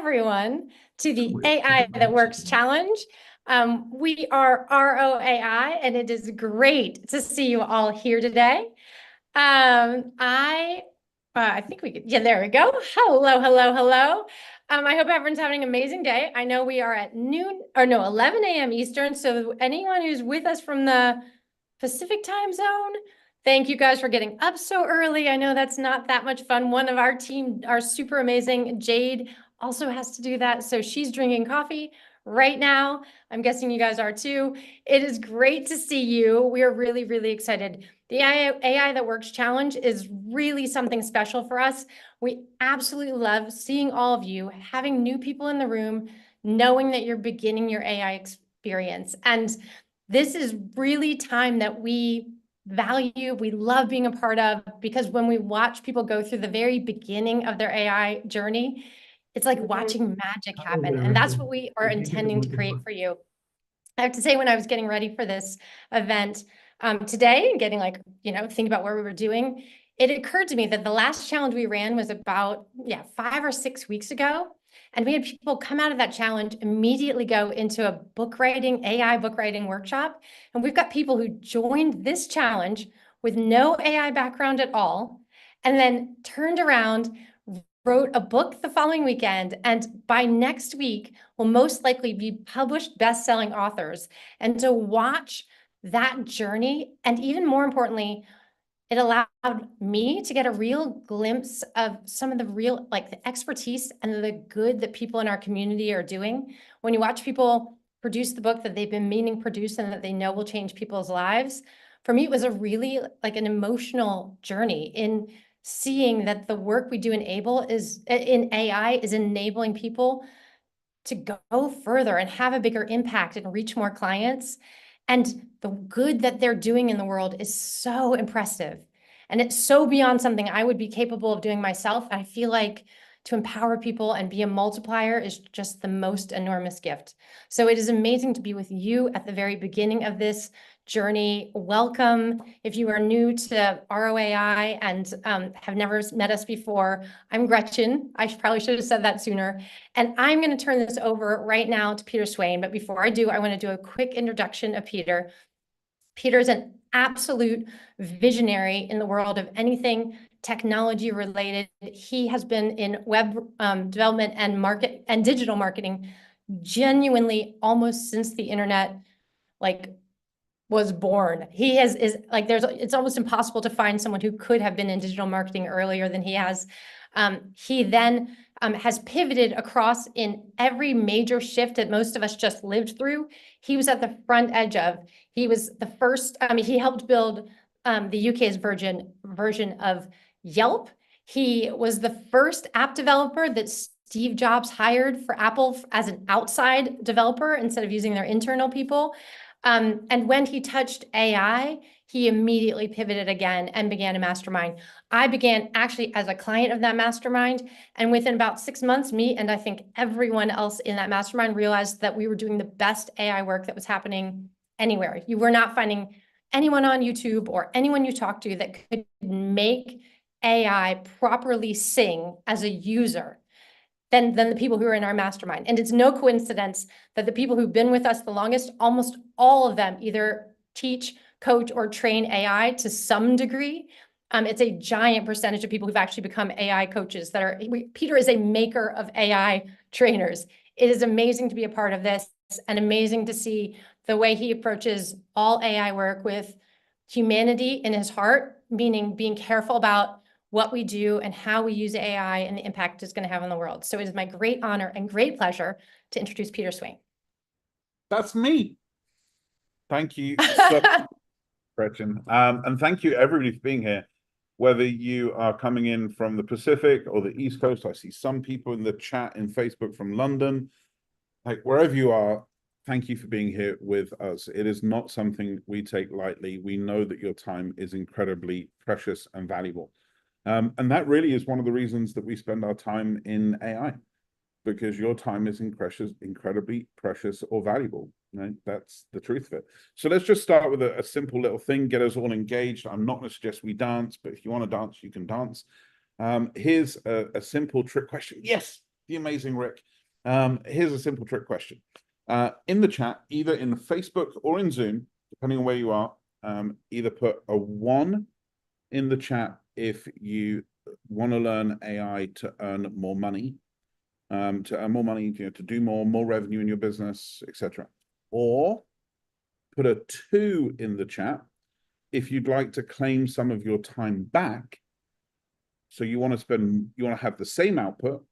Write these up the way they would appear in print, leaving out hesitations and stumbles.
everyone to the AI That Works Challenge. We are ROAI, and it is great to see you all here today. I think we could, yeah, there we go. Hello, hello, hello. I hope everyone's having an amazing day. I know we are at 11 a.m. Eastern. So anyone who's with us from the Pacific time zone, thank you guys for getting up so early. I know that's not that much fun. One of our team, our super amazing Jade, also has to do that. So she's drinking coffee right now. I'm guessing you guys are too. It is great to see you. We are really, really excited. The AI That Works Challenge is really something special for us. We absolutely love seeing all of you, having new people in the room, knowing that you're beginning your AI experience. And this is really time that we value, we love being a part of, because when we watch people go through the very beginning of their AI journey, it's like watching magic happen. And that's what we are intending to create for you. I have to say, when I was getting ready for this event today and getting think about where we were doing, it occurred to me that the last challenge we ran was about 5 or 6 weeks ago. And we had people come out of that challenge, immediately go into a AI book writing workshop. And we've got people who joined this challenge with no AI background at all, and then turned around, wrote a book the following weekend, and by next week will most likely be published best-selling authors. And to watch that journey, and even more importantly, it allowed me to get a real glimpse of some of the real, the expertise and the good that people in our community are doing. When you watch people produce the book that they've been meaning to produce and that they know will change people's lives, for me, it was a really an emotional journey in seeing that the work we do in AI is enabling people to go further and have a bigger impact and reach more clients. And the good that they're doing in the world is so impressive. And it's so beyond something I would be capable of doing myself. And I feel like to empower people and be a multiplier is just the most enormous gift. So it is amazing to be with you at the very beginning of this journey. Welcome. If you are new to ROAI and have never met us before, I'm Gretchen. I probably should have said that sooner. And I'm going to turn this over right now to Peter Swain. But before I do, I want to do a quick introduction of Peter. Peter's an absolute visionary in the world of anything technology related. He has been in web development and digital marketing genuinely almost since the internet was born. It's almost impossible to find someone who could have been in digital marketing earlier than he has. He then has pivoted across in every major shift that most of us just lived through. He was at the front edge of. He was the first. He helped build the UK's version of Yelp. He was the first app developer that Steve Jobs hired for Apple as an outside developer instead of using their internal people. And when he touched AI, he immediately pivoted again and began a mastermind. I began actually as a client of that mastermind. And within about 6 months, me and I think everyone else in that mastermind realized that we were doing the best AI work that was happening anywhere. You were not finding anyone on YouTube or anyone you talk to that could make AI properly sing as a user than the people who are in our mastermind. And it's no coincidence that the people who've been with us the longest, almost all of them either teach, coach, or train AI to some degree. It's a giant percentage of people who've actually become AI coaches Peter is a maker of AI trainers. It is amazing to be a part of this and amazing to see the way he approaches all AI work with humanity in his heart, meaning being careful about what we do and how we use AI and the impact it's going to have on the world. So it is my great honor and great pleasure to introduce Peter Swain. That's me. Thank you so much, Gretchen. And thank you everybody for being here. Whether you are coming in from the Pacific or the East Coast, I see some people in the chat in Facebook from London. Wherever you are, thank you for being here with us. It is not something we take lightly. We know that your time is incredibly precious and valuable. And that really is one of the reasons that we spend our time in AI, because your time is incredibly precious or valuable. Right? That's the truth of it. So let's just start with a simple little thing, get us all engaged. I'm not going to suggest we dance, but if you want to dance, you can dance. Here's a simple trick question. Yes, the amazing Rick. Here's a simple trick question. In the chat, either in Facebook or in Zoom, depending on where you are, either put a 1 in the chat if you want to learn AI to earn more money, to do more revenue in your business, etc. Or put a 2 in the chat if you'd like to claim some of your time back. So you want to have the same output,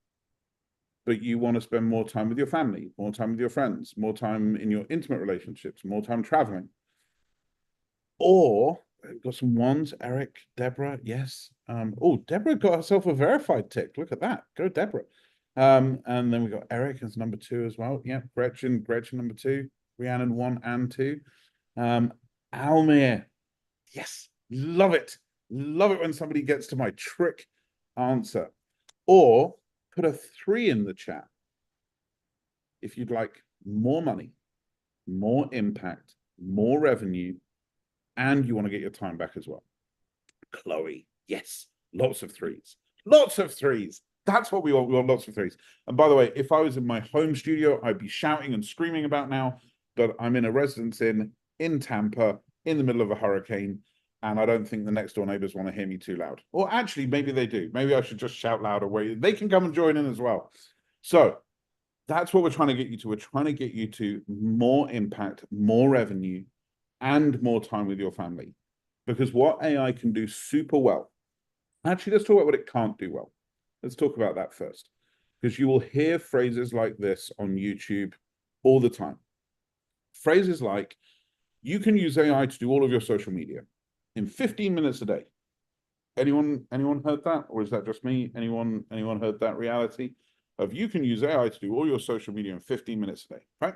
but you want to spend more time with your family, more time with your friends, more time in your intimate relationships, more time traveling. Or we've got some 1s, Eric, Deborah, yes. Oh, Deborah got herself a verified tick. Look at that. Go, Deborah. And then we got Eric as number 2 as well. Yeah, Gretchen number 2, Rhiannon 1 and 2. Almir, yes, love it. Love it when somebody gets to my trick answer. Or put a 3 in the chat if you'd like more money, more impact, more revenue, and you want to get your time back as well. Chloe, yes, lots of 3s. Lots of 3s. That's what we want. We want lots of 3s. And by the way, if I was in my home studio, I'd be shouting and screaming about now, but I'm in a residence inn in Tampa in the middle of a hurricane, and I don't think the next door neighbors want to hear me too loud. Or actually, maybe they do. Maybe I should just shout louder where they can come and join in as well. So that's what we're trying to get you to. We're trying to get you to more impact, more revenue, and more time with your family. Because what AI can do super well, actually, let's talk about what it can't do well. Let's talk about that first. Because you will hear phrases like this on YouTube all the time. Phrases like, you can use AI to do all of your social media in 15 minutes a day. Anyone heard that? Or is that just me? Anyone heard that reality of you can use AI to do all your social media in 15 minutes a day, right?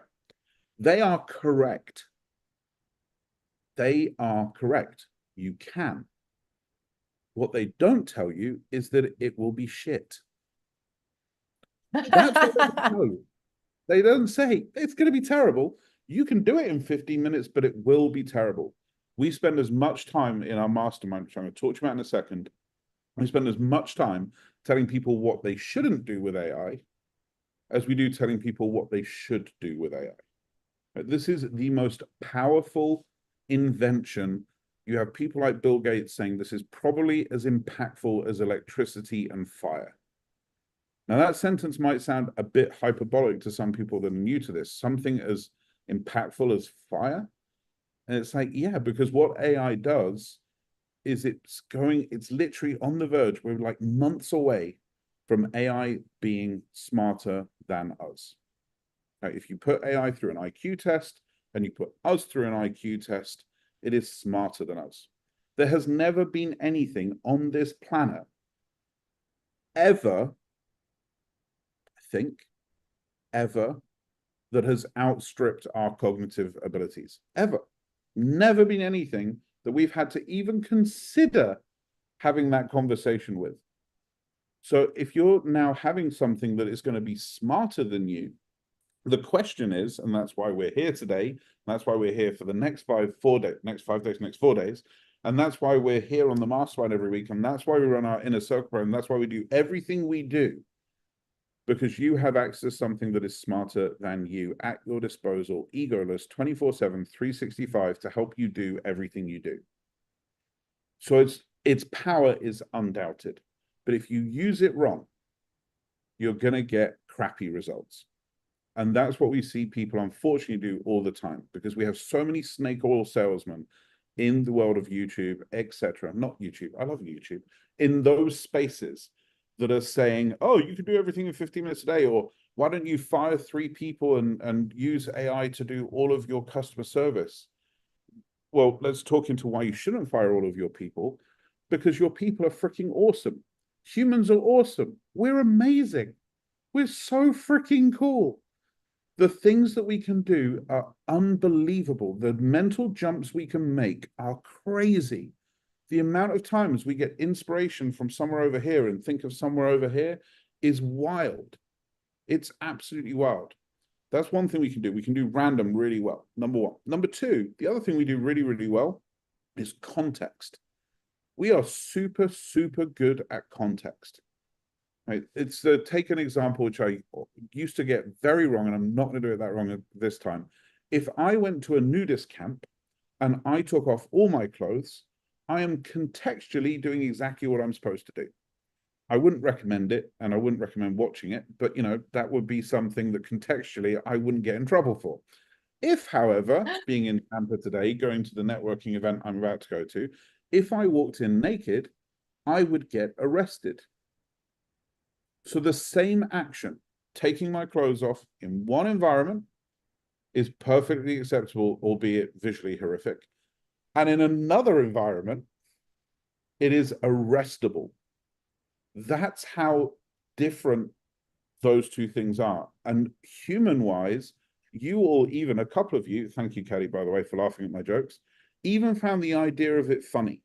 They are correct. They are correct. You can. What they don't tell you is that it will be shit. That's what they know. They don't say it's going to be terrible. You can do it in 15 minutes, but it will be terrible. We spend as much time in our mastermind, which I'm going to talk to you about in a second. We spend as much time telling people what they shouldn't do with AI as we do telling people what they should do with AI. This is the most powerful invention. You have people like Bill Gates saying this is probably as impactful as electricity and fire. Now, that sentence might sound a bit hyperbolic to some people that are new to this, something as impactful as fire. And it's like, yeah, because what AI does is it's literally on the verge. We're like months away from AI being smarter than us. Now, if you put AI through an IQ test and you put us through an IQ test, it is smarter than us. There has never been anything on this planet ever, I think, ever, that has outstripped our cognitive abilities. Ever. Never been anything that we've had to even consider having that conversation with. So if you're now having something that is going to be smarter than you, the question is, and that's why we're here today, that's why we're here for the next 4 days, and that's why we're here on the mastermind every week, and that's why we run our inner circle program, and that's why we do everything we do, because you have access to something that is smarter than you at your disposal, egoless, 24/7, 365 to help you do everything you do. So its power is undoubted, but if you use it wrong, you're going to get crappy results. And that's what we see people unfortunately do all the time, because we have so many snake oil salesmen in the world of YouTube, etc. Not YouTube, I love YouTube, in those spaces that are saying, oh, you can do everything in 15 minutes a day, or why don't you fire 3 people and use AI to do all of your customer service? Well, let's talk into why you shouldn't fire all of your people, because your people are freaking awesome. Humans are awesome. We're amazing. We're so freaking cool. The things that we can do are unbelievable. The mental jumps we can make are crazy. The amount of times we get inspiration from somewhere over here and think of somewhere over here is wild. It's absolutely wild. That's one thing we can do. We can do random really well, number one. Number two, the other thing we do really, really well is context. We are super, super good at context. right? It's take an example which I used to get very wrong, and I'm not going to do it that wrong this time. If I went to a nudist camp and I took off all my clothes, I am contextually doing exactly what I'm supposed to do. I wouldn't recommend it, and I wouldn't recommend watching it, but that would be something that contextually I wouldn't get in trouble for. If, however, being in Tampa today, going to the networking event I'm about to go to, if I walked in naked, I would get arrested. So the same action, taking my clothes off in one environment, is perfectly acceptable, albeit visually horrific. And in another environment, it is arrestable. That's how different those two things are. And human-wise, you all, even a couple of you, thank you, Kelly, by the way, for laughing at my jokes, even found the idea of it funny.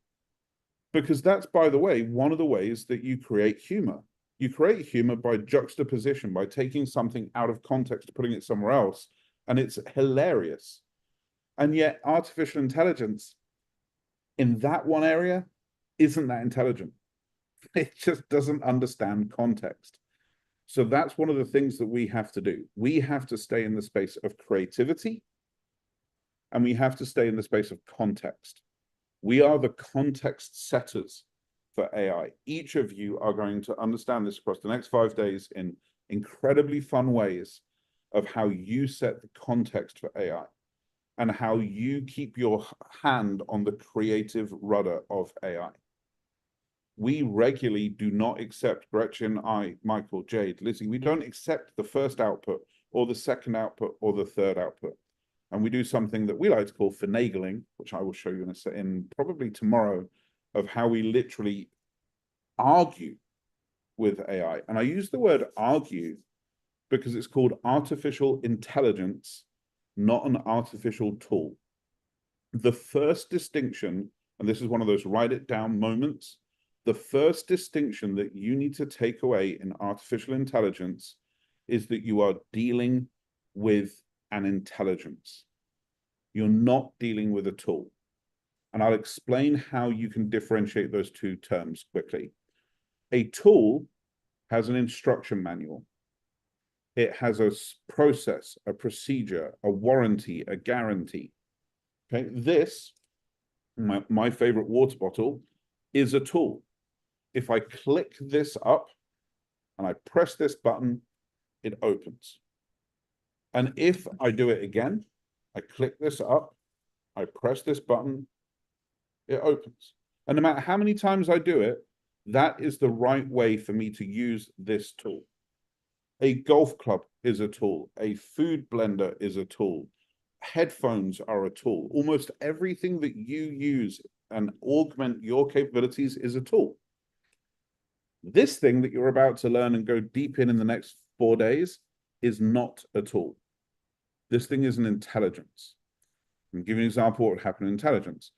Because that's, by the way, one of the ways that you create humor. You create humor by juxtaposition, by taking something out of context, putting it somewhere else, and it's hilarious. And yet artificial intelligence in that one area isn't that intelligent. It just doesn't understand context. So that's one of the things that we have to do. We have to stay in the space of creativity, and we have to stay in the space of context. We are the context setters for AI. Each of you are going to understand this across the next 5 days in incredibly fun ways of how you set the context for AI and how you keep your hand on the creative rudder of AI. We regularly do not accept, Gretchen, I, Michael, Jade, Lizzie, we don't accept the first output or the second output or the third output. And we do something that we like to call finagling, which I will show you in probably tomorrow, of how we literally argue with AI. And I use the word argue because it's called artificial intelligence, not an artificial tool. The first distinction, and this is one of those write it down moments, the first distinction that you need to take away in artificial intelligence is that you are dealing with an intelligence. You're not dealing with a tool. And I'll explain how you can differentiate those two terms quickly. A tool has an instruction manual. It has a process, a procedure, a warranty, a guarantee. Okay, this, my favorite water bottle, is a tool. If I click this up and I press this button, it opens. And if I do it again, I click this up, I press this button, it opens. And no matter how many times I do it, that is the right way for me to use this tool. A golf club is a tool. A food blender is a tool. Headphones are a tool. Almost everything that you use and augment your capabilities is a tool. This thing that you're about to learn and go deep in the next 4 days is not a tool. This thing is an intelligence. I'll give you an example of what would happen in intelligence.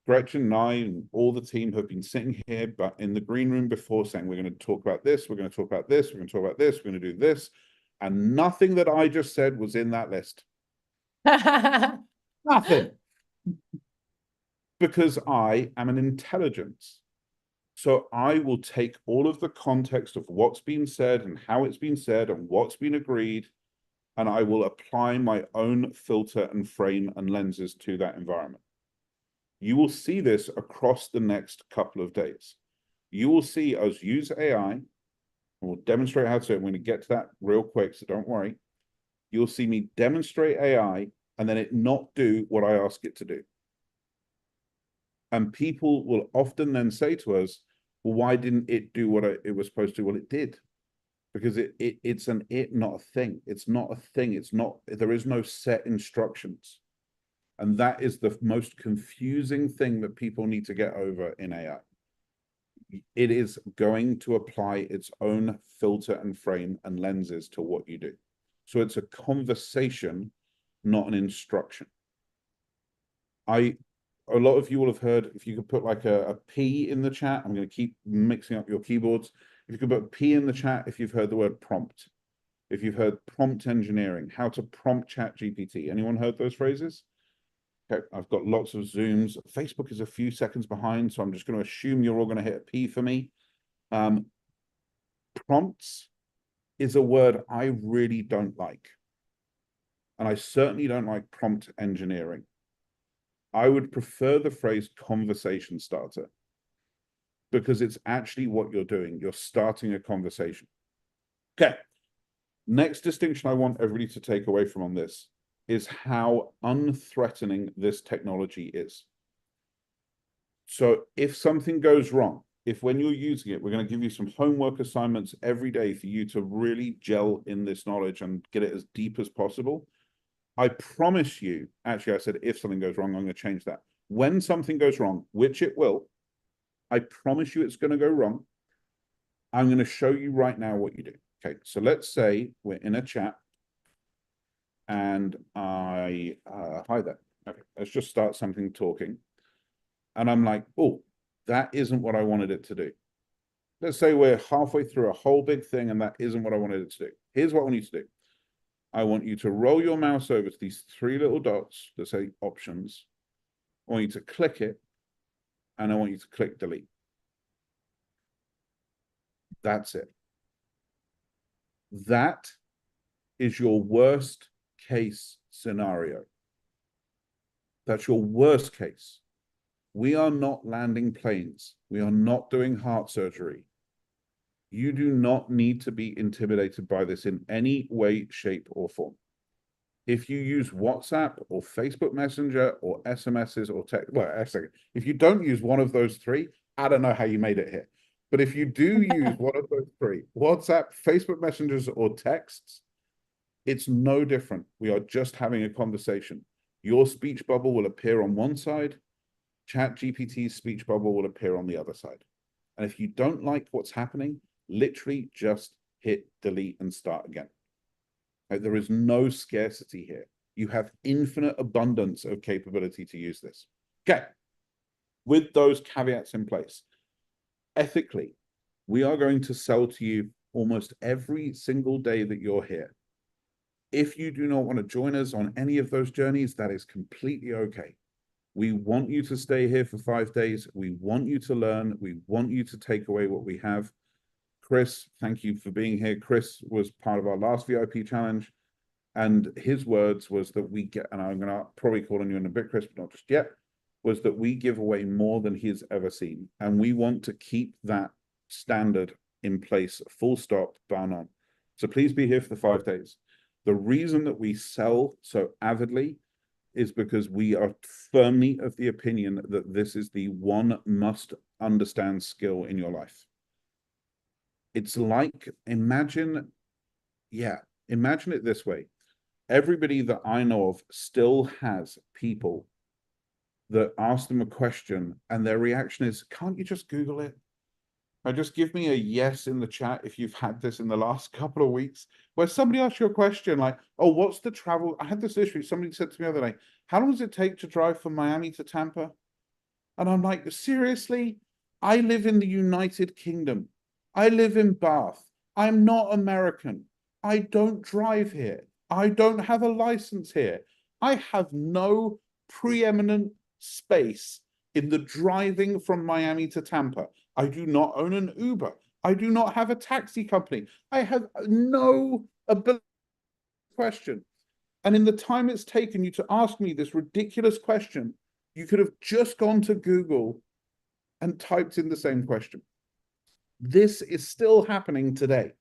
Gretchen and I and all the team have been sitting here, but in the green room before, saying, we're going to talk about this, we're going to talk about this, we're going to talk about this, we're going to do this. And nothing that I just said was in that list. Nothing. Because I am an intelligence. So I will take all of the context of what's been said and how it's been said and what's been agreed, and I will apply my own filter and frame and lenses to that environment. You will see this across the next couple of days. You will see us use AI, and we'll demonstrate how to do it. I'm going to get to that real quick, so don't worry. You'll see me demonstrate AI and then it not do what I ask it to do. And people will often then say to us, well, why didn't it do what it was supposed to? Well, it did. Because it's an it, not a thing. It's not a thing. It's not, there is no set instructions. And that is the most confusing thing that people need to get over in AI. It is going to apply its own filter and frame and lenses to what you do. So it's a conversation, not an instruction. A lot of you will have heard, if you could put like a P in the chat, I'm going to keep mixing up your keyboards. If you could put P in the chat, if you've heard the word prompt, if you've heard prompt engineering, how to prompt ChatGPT. Anyone heard those phrases? Okay, I've got lots of Zooms. Facebook is a few seconds behind, so I'm just going to assume you're all going to hit a P for me. Prompts is a word I really don't like. And I certainly don't like prompt engineering. I would prefer the phrase conversation starter, because it's actually what you're doing. You're starting a conversation. Okay. Next distinction I want everybody to take away from on this is how unthreatening this technology is. So if something goes wrong, if when you're using it, we're going to give you some homework assignments every day for you to really gel in this knowledge and get it as deep as possible. I promise you, actually, I said, if something goes wrong, I'm going to change that. When something goes wrong, which it will, I promise you it's going to go wrong. I'm going to show you right now what you do. Okay, so let's say we're in a chat and I, hi there. Okay, let's just start something talking. And I'm like, oh, that isn't what I wanted it to do. Let's say we're halfway through a whole big thing and that isn't what I wanted it to do. Here's what I want you to do. I want you to roll your mouse over to these three little dots that say options. I want you to click it and I want you to click delete. That's it. That is your worst case scenario. That's your worst case. We are not landing planes. We are not doing heart surgery. You do not need to be intimidated by this in any way, shape, or form. If you use WhatsApp or Facebook Messenger or SMSs or text, well, if you don't use one of those three, I don't know how you made it here. But if you do use one of those three, WhatsApp, Facebook Messengers, or texts, it's no different. We are just having a conversation. Your speech bubble will appear on one side. ChatGPT's speech bubble will appear on the other side. And if you don't like what's happening, literally just hit delete and start again. There is no scarcity here. You have infinite abundance of capability to use this. Okay. With those caveats in place, ethically, we are going to sell to you almost every single day that you're here. If you do not want to join us on any of those journeys, that is completely okay. We want you to stay here for 5 days. We want you to learn. We want you to take away what we have. Chris, thank you for being here. Chris was part of our last VIP challenge. And his words was that we get, and I'm going to probably call on you in a bit, Chris, but not just yet, was that we give away more than he's ever seen. And we want to keep that standard in place, full stop, bar none. So please be here for the 5 days. The reason that we sell so avidly is because we are firmly of the opinion that this is the one must understand skill in your life. It's like, imagine it this way. Everybody that I know of still has people that ask them a question and their reaction is, can't you just Google it? Or just give me a yes in the chat if you've had this in the last couple of weeks, where somebody asks you a question like, oh, what's the travel? I had this issue. Somebody said to me the other day, how long does it take to drive from Miami to Tampa? And I'm like, seriously? I live in the United Kingdom. I live in Bath. I'm not American. I don't drive here. I don't have a license here. I have no preeminent space in the driving from Miami to Tampa. I do not own an Uber. I do not have a taxi company. I have no ability to question. And in the time it's taken you to ask me this ridiculous question, you could have just gone to Google and typed in the same question. This is still happening today.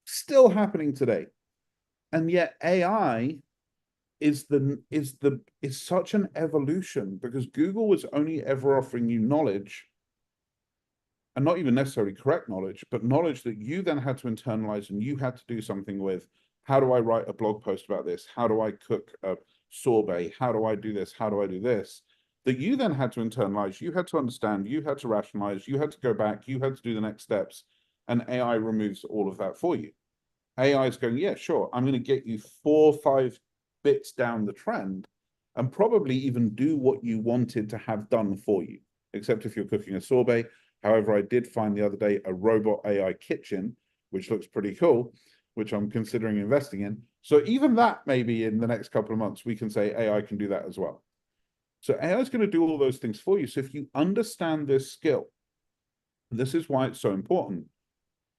Still happening today. And yet AI is such an evolution, because Google was only ever offering you knowledge, and not even necessarily correct knowledge, but knowledge that you then had to internalize and you had to do something with. How do I write a blog post about this? How do I cook a sorbet? How do I do this? How do I do this? That you then had to internalize, you had to understand, you had to rationalize, you had to go back, you had to do the next steps, and AI removes all of that for you. AI is going, yeah, sure, I'm going to get you 4 or 5 bits down the trend and probably even do what you wanted to have done for you, except if you're cooking a sorbet. However, I did find the other day a robot AI kitchen, which looks pretty cool, which I'm considering investing in. So even that, maybe in the next couple of months, we can say AI can do that as well. So AI is going to do all those things for you. So if you understand this skill, this is why it's so important.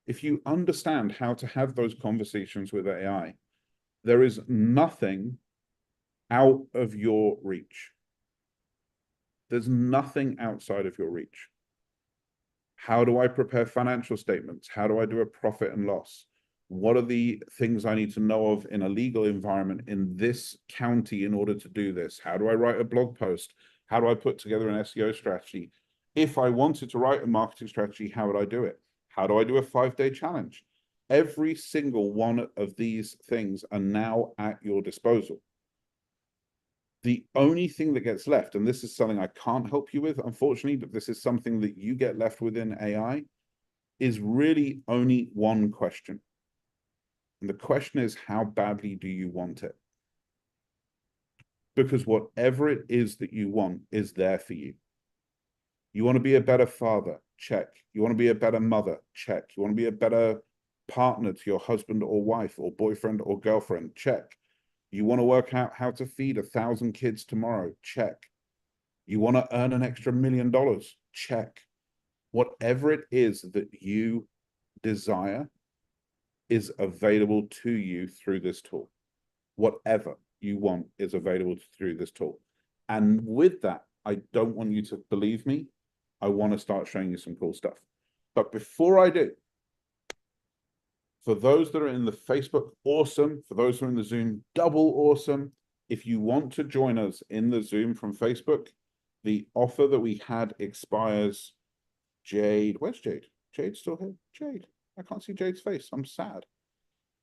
if you understand how to have those conversations with AI, there is nothing out of your reach. There's nothing outside of your reach. How do I prepare financial statements? How do I do a profit and loss? What are the things I need to know of in a legal environment in this county in order to do this? How do I write a blog post? How do I put together an SEO strategy? If I wanted to write a marketing strategy, how would I do it? How do I do a 5-day challenge? Every single one of these things are now at your disposal. The only thing that gets left, and this is something I can't help you with, unfortunately, but this is something that you get left within AI, is really only one question. And the question is, how badly do you want it? Because whatever it is that you want is there for you. You want to be a better father? Check. You want to be a better mother? Check. You want to be a better partner to your husband or wife or boyfriend or girlfriend? Check. You want to work out how to feed 1,000 kids tomorrow? Check. You want to earn an extra $1 million? Check. Whatever it is that you desire is available to you through this tool. Whatever you want is available through this tool. And with that, I don't want you to believe me. I want to start showing you some cool stuff. But before I do, for those that are in the Facebook, awesome. For those who are in the Zoom, double awesome. If you want to join us in the Zoom from Facebook, the offer that we had expires. Jade, where's Jade? Jade's still here? Jade, I can't see Jade's face. I'm sad.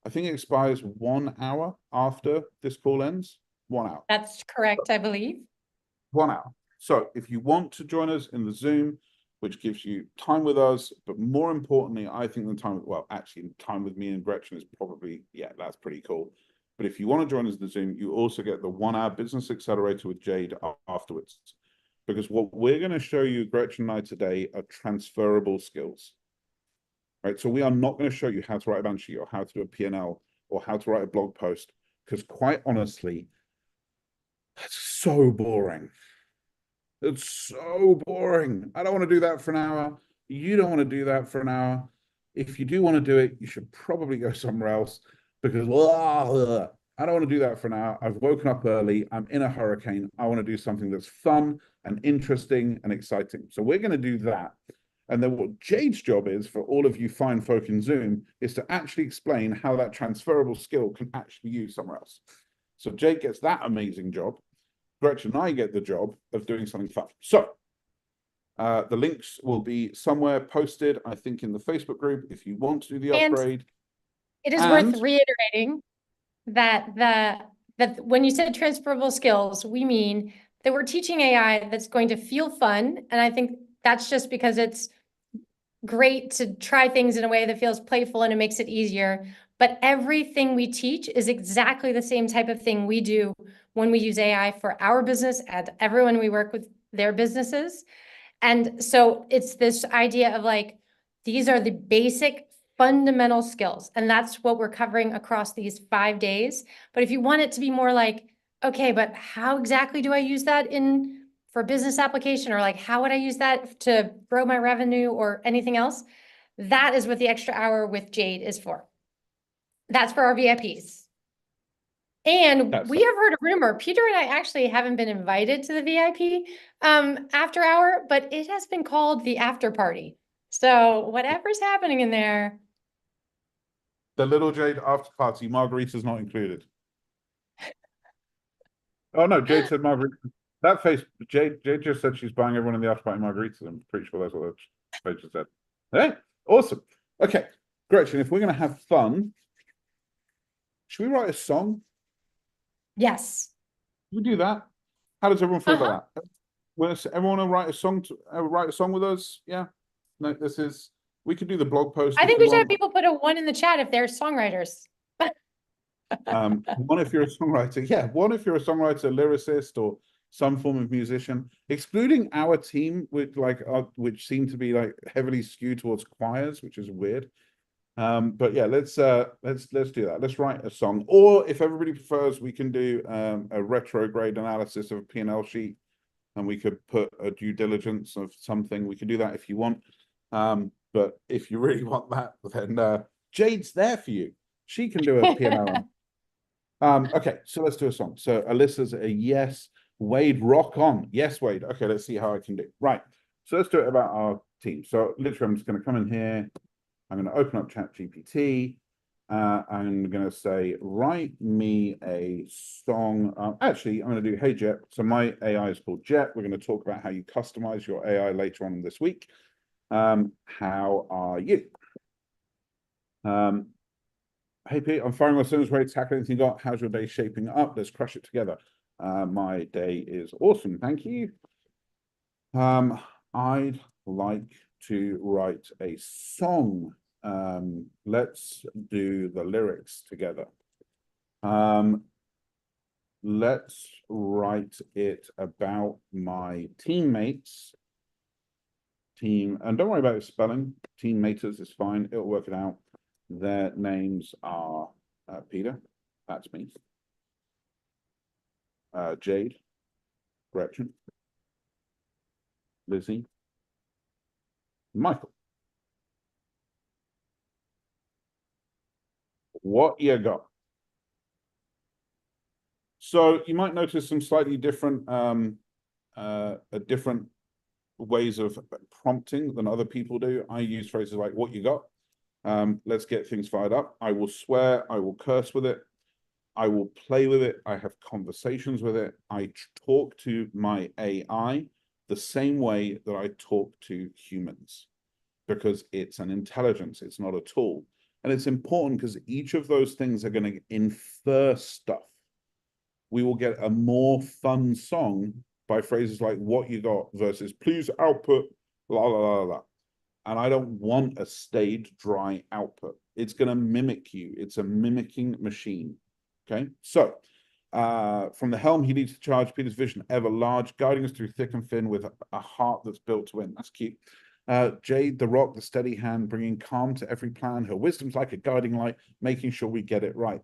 I think it expires 1 hour after this call ends. 1 hour. That's correct, I believe. 1 hour. So if you want to join us in the Zoom, which gives you time with us, but more importantly, I think the time, well, actually time with me and Gretchen is probably, yeah, that's pretty cool. But if you want to join us in the Zoom, you also get the 1 hour business accelerator with Jade afterwards. Because what we're going to show you, Gretchen and I today, are transferable skills. Right? So we are not going to show you how to write a balance sheet or how to do a P&L or how to write a blog post, because quite honestly, that's so boring. It's so boring. I don't want to do that for an hour. You don't want to do that for an hour. If you do want to do it, you should probably go somewhere else, because I don't want to do that for an hour. I've woken up early. I'm in a hurricane. I want to do something that's fun and interesting and exciting. So we're going to do that. And then what Jade's job is, for all of you fine folk in Zoom, is to actually explain how that transferable skill can actually be used somewhere else. So Jade gets that amazing job. Gretchen and I get the job of doing something fun. So the links will be somewhere posted, I think, in the Facebook group if you want to do the upgrade. It is worth reiterating that when you said transferable skills, we mean that we're teaching AI that's going to feel fun. And I think that's just because it's great to try things in a way that feels playful and it makes it easier. But everything we teach is exactly the same type of thing we do when we use AI for our business and everyone we work with their businesses. And so it's this idea of like, these are the basic fundamental skills. And that's what we're covering across these 5 days. But if you want it to be more like, okay, but how exactly do I use that for business application, or like, how would I use that to grow my revenue or anything else? That is what the extra hour with Jade is for. That's for our VIPs. And we have heard a rumor, Peter and I actually haven't been invited to the VIP after hour, but it has been called the after party. So whatever's happening in there. The little Jade after party, margarita's not included. Oh no, Jade said margarita. That face, Jade just said she's buying everyone in the after party margaritas. I'm pretty sure that's what that face just said. Hey, awesome. Okay, Gretchen, if we're going to have fun, should we write a song? Yes. We do that. How does everyone feel about that? Everyone will write a song with us? Yeah. No, we could do the blog post. I think we should have people put a 1 in the chat if they're songwriters. 1 if you're a songwriter. Yeah, 1 if you're a songwriter, lyricist, or some form of musician, excluding our team, which seem to be like heavily skewed towards choirs, which is weird. But yeah, let's do that. Let's write a song, or if everybody prefers, we can do a retrograde analysis of a P&L sheet, and we could put a due diligence of something. We could do that if you want. But if you really want that, then Jade's there for you. She can do a piano. Okay, so let's do a song. So Alyssa's a yes. Wade, rock on. Yes, Wade. Okay, let's see how I can do. Right. So let's do it about our team. So literally, I'm just going to come in here. I'm going to open up ChatGPT. I'm going to say, write me a song. Actually, I'm going to do, hey, Jet. So my AI is called Jet. We're going to talk about how you customize your AI later on this week. How are you? Hey, Pete, I'm firing my son's ready to tackle anything you got. How's your day shaping up? Let's crush it together. My day is awesome. Thank you. I'd like to write a song. Let's do the lyrics together. Let's write it about my teammates. And don't worry about the spelling. Teammates is fine. It'll work it out. Their names are Peter. That's me. Jade. Gretchen. Lizzie. Michael. What you got? So you might notice some slightly different different ways of prompting than other people do. I use phrases like "what you got." Let's get things fired up. I will swear. I will curse with it. I will play with it. I have conversations with it. I talk to my AI the same way that I talk to humans, because it's an intelligence. It's not a tool. And it's important because each of those things are going to infer stuff. We will get a more fun song by phrases like "what you got" versus "please output la la la la." And I don't want a staid, dry output. It's going to mimic you. It's a mimicking machine. Okay, so from the helm, he leads the charge. Peter's vision ever large, guiding us through thick and thin with a heart that's built to win. That's cute. Jade, the rock, the steady hand, bringing calm to every plan. Her wisdom's like a guiding light, making sure we get it right.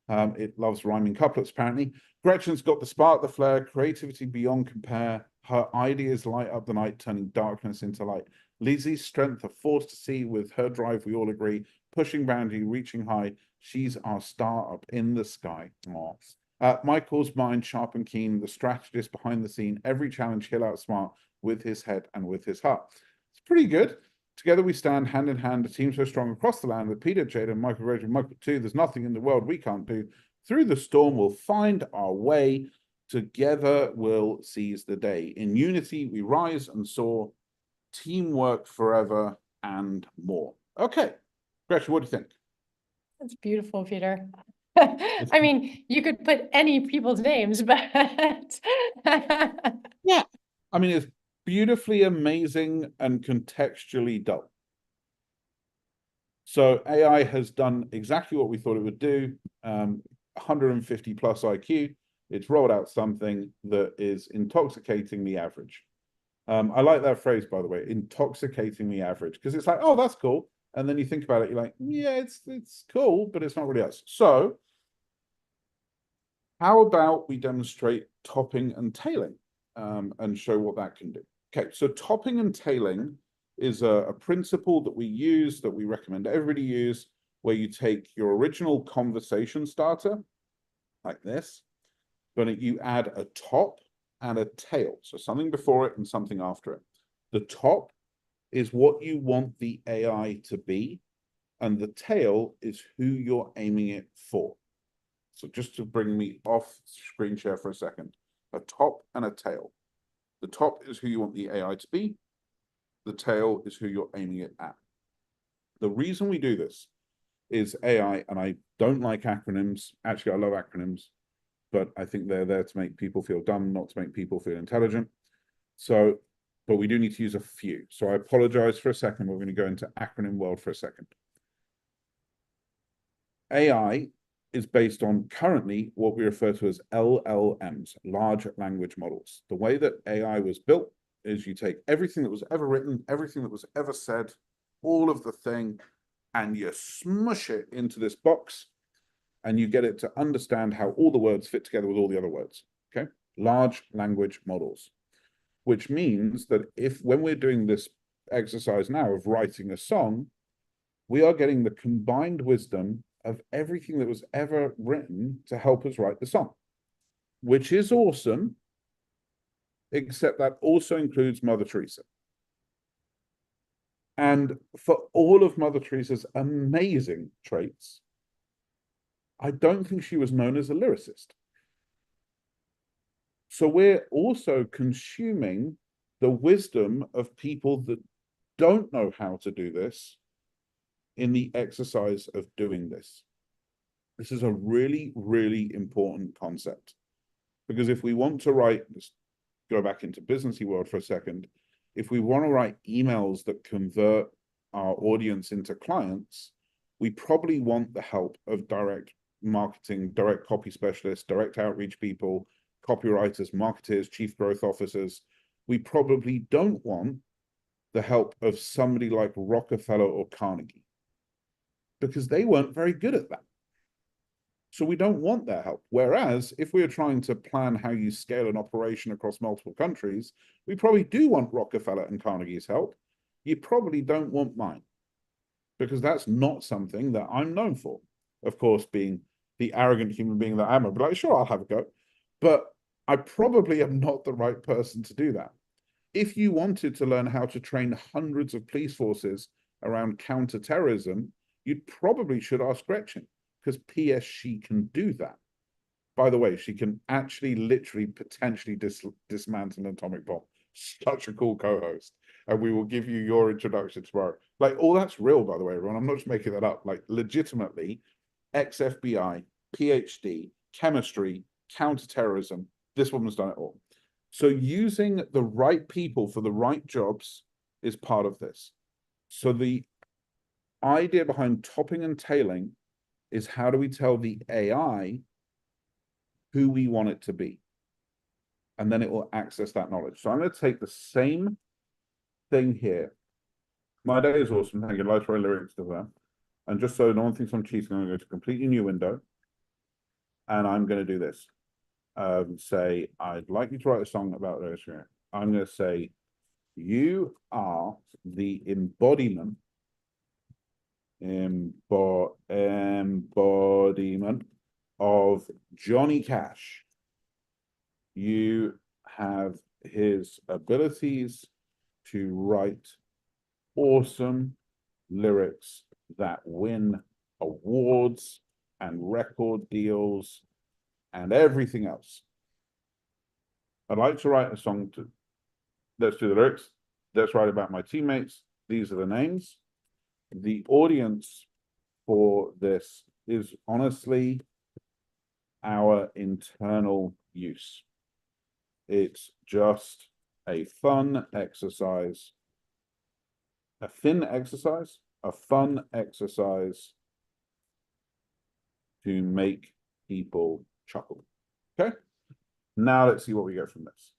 It loves rhyming couplets, apparently. Gretchen's got the spark, the flare, creativity beyond compare. Her ideas light up the night, turning darkness into light. Lizzie's strength, a force to see. With her drive, we all agree. Pushing boundary, reaching high. She's our star up in the sky. Michael's mind, sharp and keen, the strategist behind the scene. Every challenge he'll outsmart with his head and with his heart. It's pretty good. Together we stand hand in hand, a team so strong across the land with Peter, Jade, and Michael Rage and Michael too. There's nothing in the world we can't do. Through the storm, we'll find our way. Together, we'll seize the day. In unity, we rise and soar. Teamwork forever and more. Okay. Gretchen, what do you think? That's beautiful, Peter. I mean, you could put any people's names, but yeah. I mean, it's beautifully amazing and contextually done. So AI has done exactly what we thought it would do. 150 plus IQ. It's rolled out something that is intoxicating the average. I like that phrase, by the way, intoxicating the average, because it's like, oh, that's cool. And then you think about it, you're like, yeah, it's cool, but it's not really us. So how about we demonstrate topping and tailing and show what that can do? Okay, so topping and tailing is a principle that we use, that we recommend everybody use, where you take your original conversation starter, like this, but you add a top and a tail, so something before it and something after it. The top is what you want the AI to be, and the tail is who you're aiming it for. So just to bring me off screen share for a second, a top and a tail. The top is who you want the AI to be. The tail is who you're aiming it at. The reason we do this is AI, and I don't like acronyms. Actually, I love acronyms, but I think they're there to make people feel dumb, not to make people feel intelligent. So, but we do need to use a few. So I apologize for a second. We're going to go into acronym world for a second. AI is based on currently what we refer to as LLMs, large language models. The way that AI was built is you take everything that was ever written, everything that was ever said, all of the thing, and you smush it into this box, and you get it to understand how all the words fit together with all the other words, okay? Large language models, which means that when we're doing this exercise now of writing a song, we are getting the combined wisdom of everything that was ever written to help us write the song, which is awesome, except that also includes Mother Teresa. And for all of Mother Teresa's amazing traits, I don't think she was known as a lyricist. So we're also consuming the wisdom of people that don't know how to do this in the exercise of doing this. This is a really, really important concept, because if we want to write, let's go back into businessy world for a second, if we want to write emails that convert our audience into clients, we probably want the help of direct marketing, direct copy specialists, direct outreach people, copywriters, marketers, chief growth officers. We probably don't want the help of somebody like Rockefeller or Carnegie, because they weren't very good at that. So we don't want their help. Whereas if we are trying to plan how you scale an operation across multiple countries, we probably do want Rockefeller and Carnegie's help. You probably don't want mine, because that's not something that I'm known for. Of course, being the arrogant human being that I am, I'd be like, sure, I'll have a go. But I probably am not the right person to do that. If you wanted to learn how to train hundreds of police forces around counterterrorism, you probably should ask Gretchen, because P.S. she can do that. By the way, she can actually literally potentially dismantle an atomic bomb. Such a cool co-host. And we will give you your introduction tomorrow. Like, all that's real, by the way, everyone. I'm not just making that up. Like, legitimately, ex-FBI, PhD, chemistry, counterterrorism. This woman's done it all. So using the right people for the right jobs is part of this. So the idea behind topping and tailing is, how do we tell the AI who we want it to be? And then it will access that knowledge. So I'm going to take the same thing here. My day is awesome. Thank you. Lights, lyrics to that. And just so no one thinks I'm cheating, I'm going to go to a completely new window. And I'm going to do this. Say, I'd like you to write a song about this. I'm going to say, you are the embodiment of Johnny Cash. You have his abilities to write awesome lyrics that win awards and record deals and everything else. I'd like to write a song to, let's do the lyrics. Let's write about my teammates. These are the names. The audience for this is honestly our internal use. It's just a fun exercise, a thin exercise, a fun exercise to make people chuckle. Okay? Now let's see what we get from this.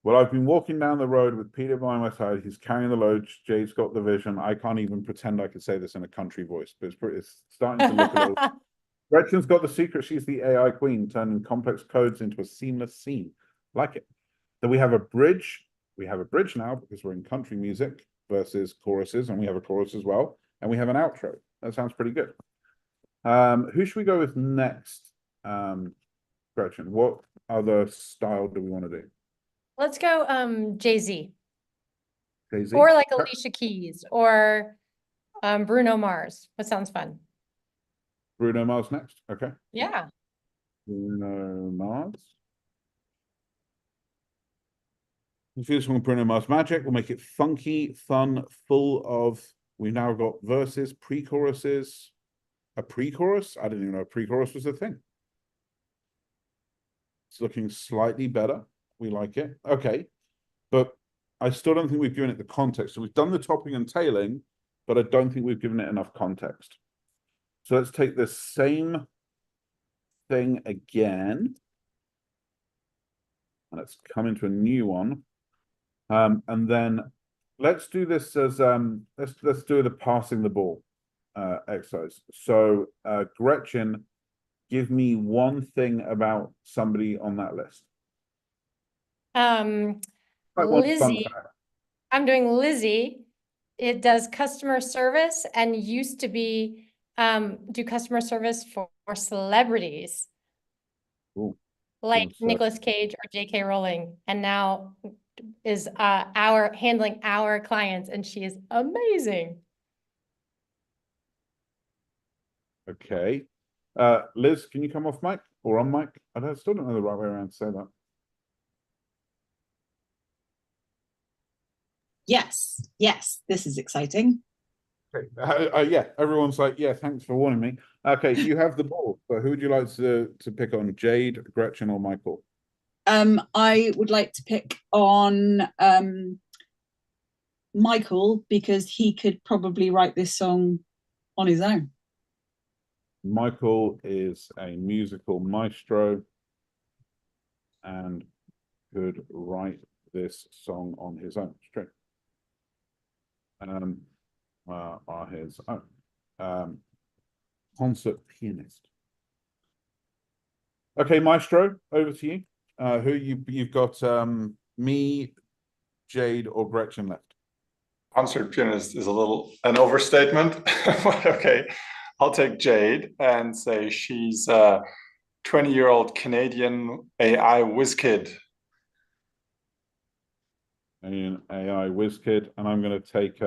Well, I've been walking down the road with Peter by my side. He's carrying the load. Jade's got the vision. I can't even pretend I could say this in a country voice, but it's starting to look a little... Gretchen's got the secret. She's the AI queen, turning complex codes into a seamless scene. Like it. Then we have a bridge. We have a bridge now because we're in country music versus choruses, and we have a chorus as well. And we have an outro. That sounds pretty good. Who should we go with next? Gretchen, what other style do we want to do? Let's go Jay-Z. Jay-Z? Or like Alicia Keys or Bruno Mars. That sounds fun. Bruno Mars next. Okay. Yeah. Bruno Mars. If you just want Bruno Mars magic, we'll make it funky, fun, full of... We've now got verses, pre-choruses. A pre-chorus? I didn't even know a pre-chorus was a thing. It's looking slightly better. We like it. Okay. But I still don't think we've given it the context. So we've done the topping and tailing, but I don't think we've given it enough context. So let's take the same thing again. And let's come into a new one. And then let's do this as let's do the passing the ball exercise. So Gretchen, give me one thing about somebody on that list. Like one fun Lizzie. fact. I'm doing Lizzie. It does customer service and used to be do customer service for celebrities Ooh, like doing so. Nicolas Cage or J.K. Rowling, and now is handling our clients, and she is amazing. Okay. Liz, can you come off mic or on mic? Still don't know the right way around to say that. Yes, yes, this is exciting. Okay. Yeah, everyone's like, yeah, thanks for warning me. Okay, you have the ball. So who would you like to pick on, Jade, Gretchen, or Michael? I would like to pick on Michael because he could probably write this song on his own. Michael is a musical maestro and could write this song on his own. Straight. Are his own. Concert pianist. Okay, Maestro, over to you. Who you've got me, Jade, or Gretchen left? Concert pianist is a little an overstatement, but okay. I'll take Jade and say she's a 20-year-old Canadian AI whiz kid. An AI whiz kid, and I'm going to take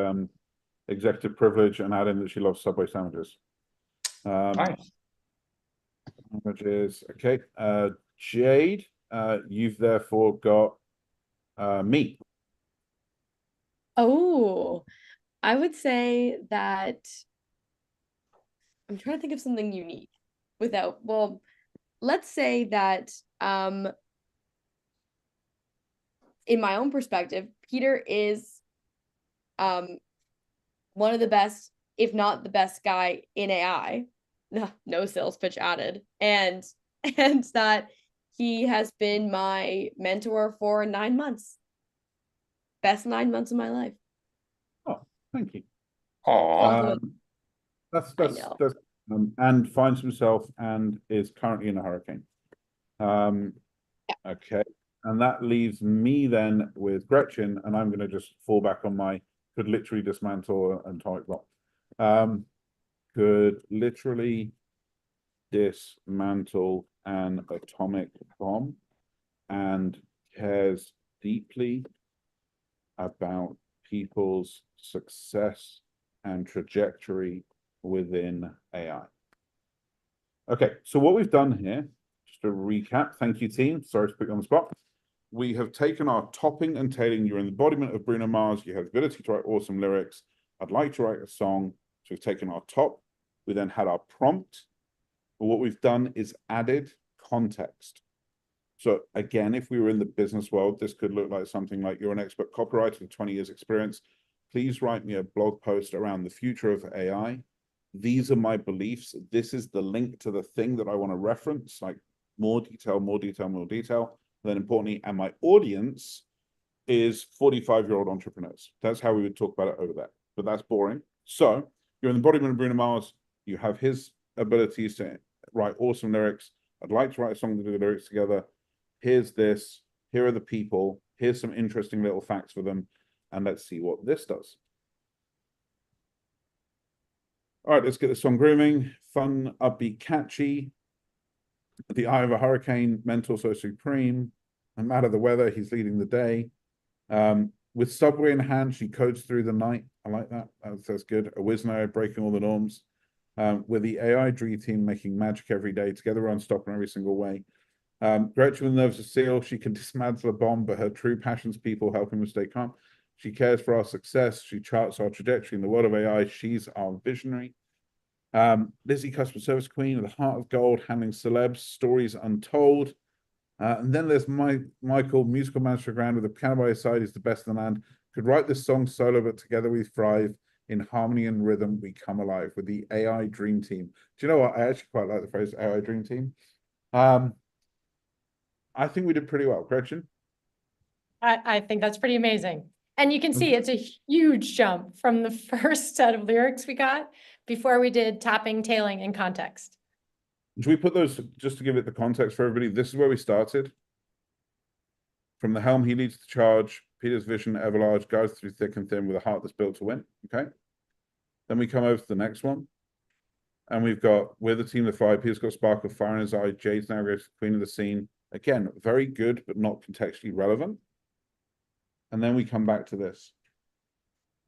executive privilege and add in that she loves Subway sandwiches. Nice. Sandwiches. Okay. Jade, you've therefore got me. Oh, I would say that I'm trying to think of something unique without, well, let's say that in my own perspective, Peter is one of the best, if not the best guy in AI. No sales pitch added. And that he has been my mentor for 9 months. Best 9 months of my life. Oh, thank you. Aw. That's and finds himself and is currently in a hurricane. Okay, and that leaves me then with Gretchen, and I'm going to just fall back on my could literally dismantle an atomic bomb. Could literally dismantle an atomic bomb and cares deeply about people's success and trajectory within AI. Okay, so what we've done here, just to recap, thank you team, sorry to put you on the spot. We have taken our topping and tailing, you're an embodiment of Bruno Mars, you have the ability to write awesome lyrics, I'd like to write a song, so we've taken our top, we then had our prompt, but what we've done is added context. So again, if we were in the business world, this could look like something like you're an expert copywriter with 20 years experience. Please write me a blog post around the future of AI. These are my beliefs. This is the link to the thing that I want to reference, like more detail, more detail, more detail. And then importantly, and my audience is 45-year-old entrepreneurs. That's how we would talk about it over there, but that's boring. So you're an embodiment of Bruno Mars. You have his abilities to write awesome lyrics. I'd like to write a song to do the lyrics together. Here's this, here are the people, here's some interesting little facts for them, and let's see what this does. All right, let's get the song grooming. Fun, upbeat, catchy. The eye of a hurricane, mental so supreme. No matter the weather, he's leading the day. With Subway in hand, she codes through the night. I like that. That's good. A Wizno breaking all the norms. With the AI dream team making magic every day, together unstoppable in every single way. Gretchen with nerves of steel, she can dismantle a bomb, but her true passions people helping us stay calm. She cares for our success. She charts our trajectory in the world of AI. She's our visionary. Lizzie, customer service queen with a heart of gold, handling celebs, stories untold. And then there's Michael, musical master ground with a piano by his side, is the best in the land. Could write this song solo, but together we thrive. In harmony and rhythm, we come alive with the AI dream team. Do you know what? I actually quite like the phrase AI dream team. I think we did pretty well. Gretchen? I think that's pretty amazing. And you can see it's a huge jump from the first set of lyrics we got before we did topping, tailing, and context. Should we put those, just to give it the context for everybody, this is where we started. From the helm, he leads the charge. Peter's vision ever large, guides through thick and thin with a heart that's built to win. Okay. Then we come over to the next one. And we've got, we're the team of five. Peter's got sparkle, fire in his eye. Jade's now goes queen of the scene. Again, very good, but not contextually relevant. And then we come back to this,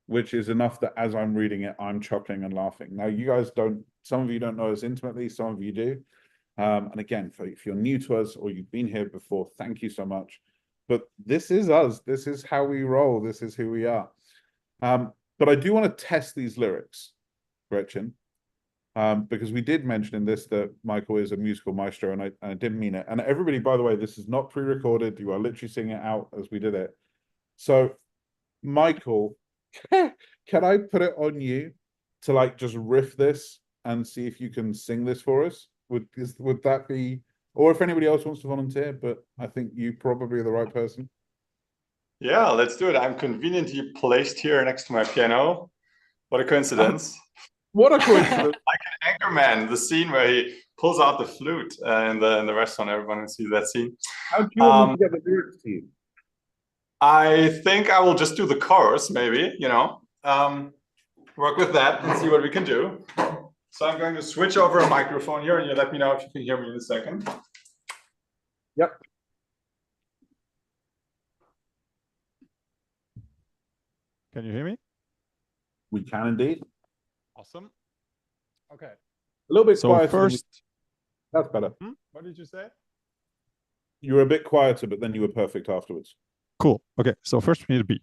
which is enough that as I'm reading it, I'm chuckling and laughing. Now, you guys don't, some of you don't know us intimately, some of you do. And again, if you're new to us or you've been here before, thank you so much. But this is us. This is how we roll. This is who we are. But I do want to test these lyrics, Gretchen, because we did mention in this that Michael is a musical maestro, and I didn't mean it. And everybody, by the way, this is not pre-recorded. You are literally singing it out as we did it. So, Michael, can I put it on you to like just riff this and see if you can sing this for us? Would that be, or if anybody else wants to volunteer, but I think you probably are the right person. Yeah, let's do it. I'm conveniently placed here next to my piano. What a coincidence. What a coincidence. Like an Anchorman, the scene where he pulls out the flute in the restaurant. Everyone can see that scene. How do you want me to get the lyrics to you? I think I will just do the chorus, maybe, work with that and see what we can do. So I'm going to switch over a microphone here, and you let me know if you can hear me in a second. Yep. Can you hear me? We can indeed. Awesome. Okay. A little bit So quieter. first, That's better. what did you say? You were a bit quieter, but then you were perfect afterwards. Cool. Okay. So first we need a beat.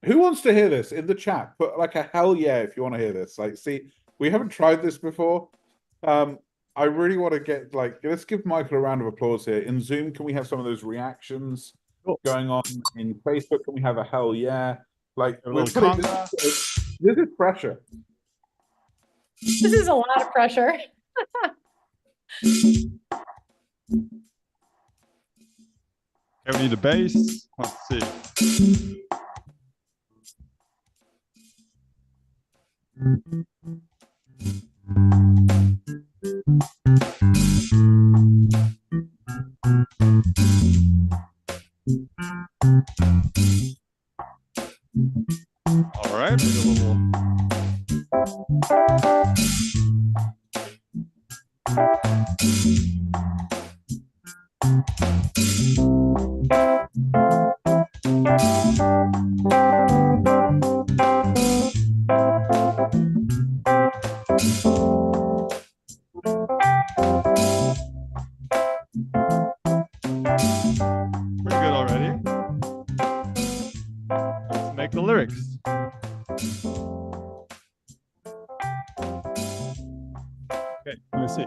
Who wants to hear this in the chat? Put like a hell yeah if you want to hear this. Like, see, we haven't tried this before. I really want to get like, let's give Michael a round of applause here. In Zoom, can we have some of those reactions going on? In Facebook, can we have a hell yeah? Like, A we're little putting conga. this is pressure. This is a lot of pressure. Okay, we need a bass. Let's see. All right, we got a little. Pretty good already. Let's make the lyrics. Okay, let me see.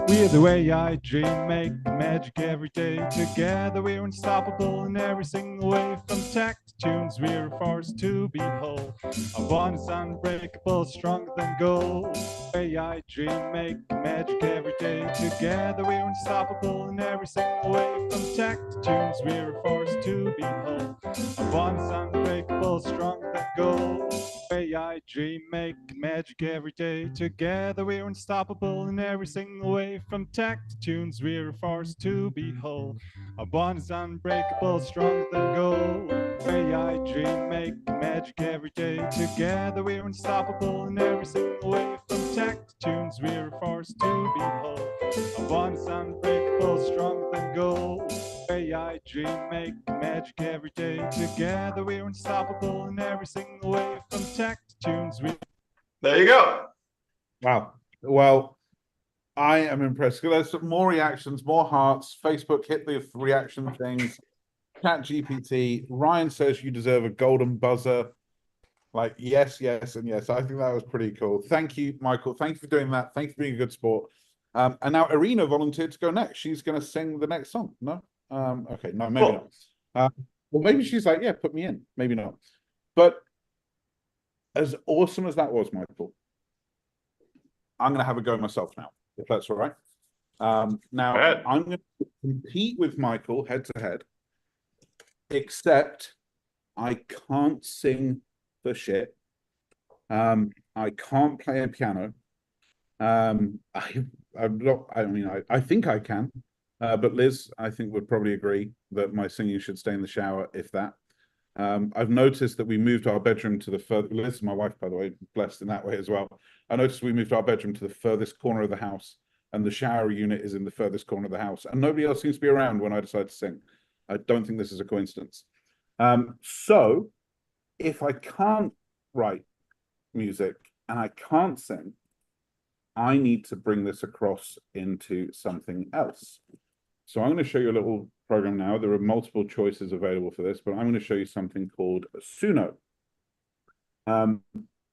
We're the way I dream, make magic every day. Together we're unstoppable in every single way. From tech to tunes, we're a force to behold. Our bond is unbreakable, stronger than gold. Way I dream, make magic every day. Together we're unstoppable in every single way. From tech to tunes, we're a force to behold. Our bond is unbreakable, stronger than gold. Way I dream, make magic every day. Together we're unstoppable in every single way. From tech to tunes, we're a force to behold. Our bond is unbreakable, stronger than gold. Way I dream, make magic every day. Together we're unstoppable in every single way. From tech to tunes, we're a force to behold. Our bond is unbreakable, stronger than gold. Way I dream, make magic every day. Together we're unstoppable in every single way. From tech to tunes, we. There you go. Wow. Well, I am impressed. There's some more reactions, more hearts. Facebook hit the reaction things. Chat GPT. Ryan says you deserve a golden buzzer. Like, yes, yes, and yes. I think that was pretty cool. Thank you, Michael. Thank you for doing that. Thank you for being a good sport. And now Irina volunteered to go next. She's going to sing the next song. No? Okay, no, maybe Cool. not. Well, maybe she's like, yeah, put me in. Maybe not. But as awesome as that was, Michael, I'm going to have a go myself now, if that's all right. Now, Right. I'm going to compete with Michael head to head, except I can't sing for shit. I can't play a piano. I'm not, I mean, I think I can, but Liz, I think would probably agree that my singing should stay in the shower, if that. I've noticed that we moved our bedroom to the further, Liz, my wife, by the way, blessed in that way as well. I noticed we moved our bedroom to the furthest corner of the house, and the shower unit is in the furthest corner of the house, and nobody else seems to be around when I decide to sing. I don't think this is a coincidence. So if I can't write music and I can't sing, I need to bring this across into something else. So I'm going to show you a little program now. There are multiple choices available for this, but I'm going to show you something called Suno. And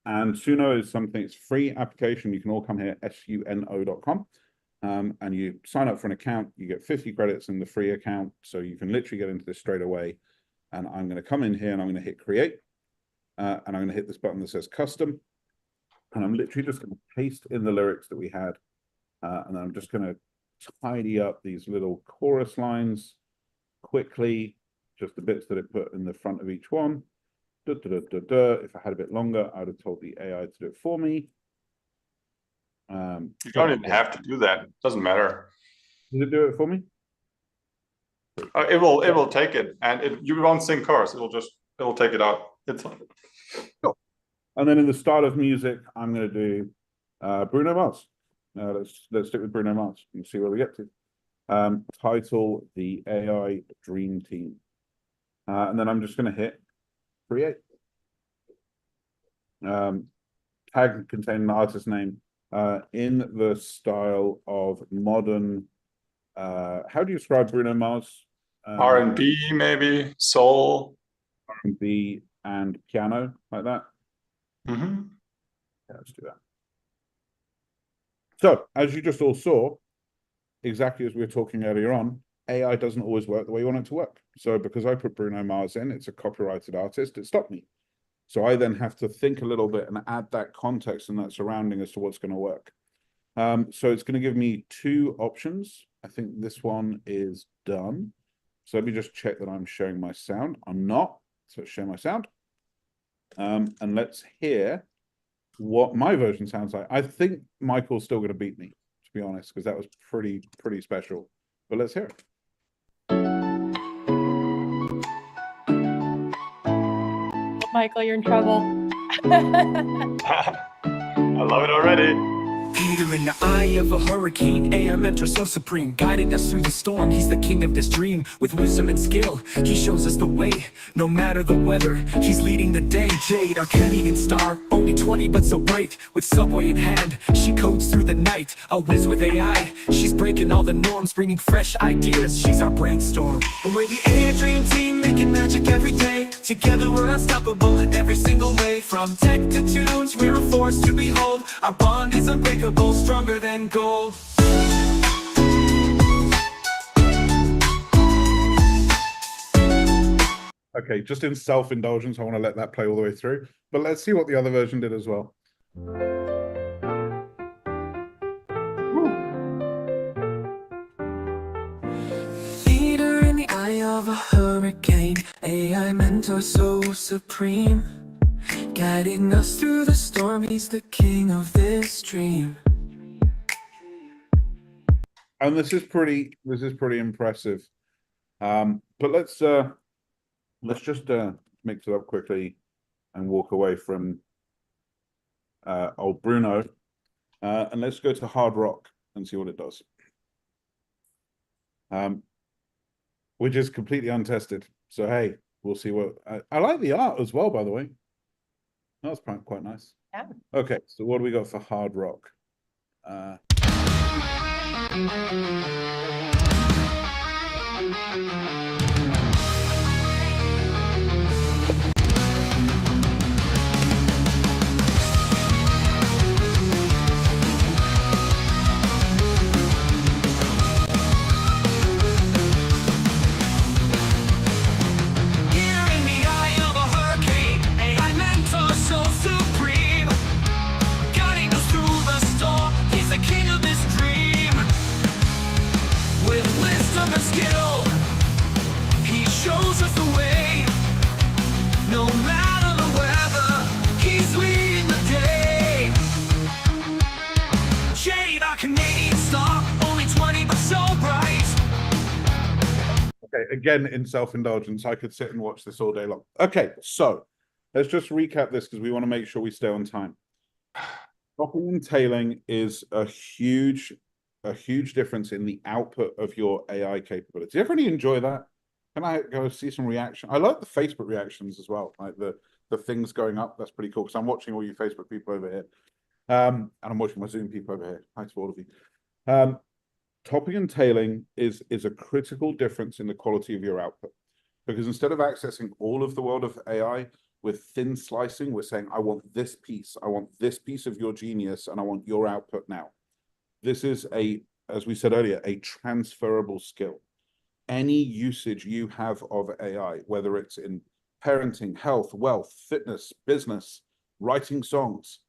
Suno is something, it's a free application. You can all come here, suno.com. And you sign up for an account, you get 50 credits in the free account. So you can literally get into this straight away. And I'm going to come in here and I'm going to hit create. And I'm going to hit this button that says custom. And I'm literally just going to paste in the lyrics that we had. And then I'm just going to tidy up these little chorus lines quickly, just the bits that it put in the front of each one. If I had a bit longer, I'd have told the AI to do it for me. You don't even have to do that. It doesn't matter. Does it do it for me? It will take it, and you won't sing chorus. It'll take it out. It's Cool. And then in the start of music, I'm going to do Bruno Mars. Let's stick with Bruno Mars and see where we get to. Title the AI Dream Team, and then I'm just going to hit create. Tag containing the artist name in the style of modern. How do you describe Bruno Mars? R&B, maybe soul, R&B and piano, like that. Mm-hmm. Yeah, let's do that. So, as you just all saw, exactly as we were talking earlier on, AI doesn't always work the way you want it to work. So, because I put Bruno Mars in, it's a copyrighted artist, it stopped me. So I then have to think a little bit and add that context and that surrounding as to what's going to work. So it's going to give me two options. I think this one is done. So let me just check that I'm showing my sound. I'm not. So let's show my sound. And let's hear what my version sounds like. I think Michael's still going to beat me, to be honest, because that was pretty special. But let's hear it. Michael, you're in trouble. I love it already. Peter in the eye of a hurricane, AI mentor so supreme, guiding us through the storm. He's the king of this dream. With wisdom and skill, he shows us the way, no matter the weather. He's leading the day. Jade, our Canadian star, only 20 but so bright. With Subway in hand, she codes through the night. A whiz with AI, she's breaking all the norms, bringing fresh ideas. She's our brainstorm. We're the AI Dream Team, making magic every day. Together we're unstoppable in every single way. From tech to tunes, we're a force to behold. Our bond is unbreakable, stronger than gold. Okay, just in self-indulgence, I want to let that play all the way through. But let's see what the other version did as well. Leader in the eye of a hurricane, AI mentor so supreme, guiding us through the storm. He's the king of this dream. And this is pretty impressive. But let's just mix it up quickly and walk away from old Bruno, and let's go to hard rock and see what it does. Which is completely untested. So hey, we'll see what I like the art as well, by the way. That's quite nice. Yeah. Okay, so what do we got for hard rock? Okay, again, in self-indulgence, I could sit and watch this all day long. Okay, so let's just recap this because we want to make sure we stay on time. Topping and tailing is a huge difference in the output of your AI capability. Everybody enjoy that? Can I go see some reaction? I like the Facebook reactions as well, like the things going up. That's pretty cool because I'm watching all you Facebook people over here. And I'm watching my Zoom people over here. Thanks for all of you. Topping and tailing is a critical difference in the quality of your output. Because instead of accessing all of the world of AI with thin slicing, we're saying, I want this piece of your genius, and I want your output now. This is as we said earlier, a transferable skill. Any usage you have of AI, whether it's in parenting, health, wealth, fitness, business, writing songs,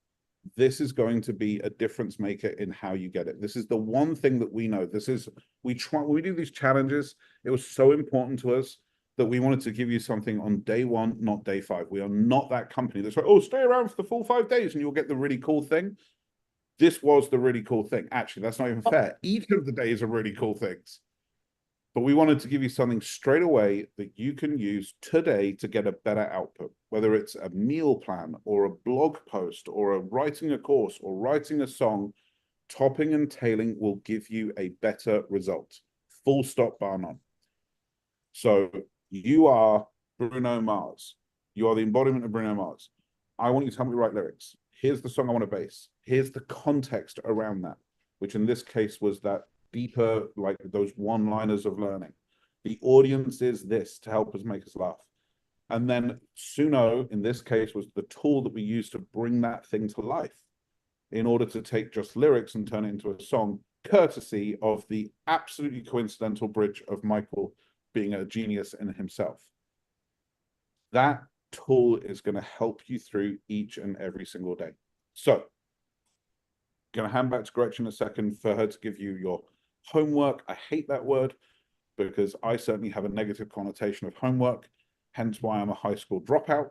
this is going to be a difference maker in how you get it. This is the one thing that we know. When we do these challenges, it was so important to us that we wanted to give you something on day one, not day 5. We are not that company that's like, oh, stay around for the full 5 days and you'll get the really cool thing. This was the really cool thing. Actually, that's not even fair. Each of the days are really cool things. But we wanted to give you something straight away that you can use today to get a better output, whether it's a meal plan or a blog post or writing a course or writing a song. Topping and tailing will give you a better result. Full stop, bar none. So you are Bruno Mars. You are the embodiment of Bruno Mars. I want you to help me write lyrics. Here's the song I want to base. Here's the context around that, which in this case was that deeper, like those one-liners of learning. The audience is this to help us make us laugh. And then Suno, in this case, was the tool that we used to bring that thing to life in order to take just lyrics and turn it into a song, courtesy of the absolutely coincidental bridge of Michael being a genius in himself. That tool is going to help you through each and every single day. So, going to hand back to Gretchen a second for her to give you your homework. I hate that word because I certainly have a negative connotation of homework, hence why I'm a high school dropout.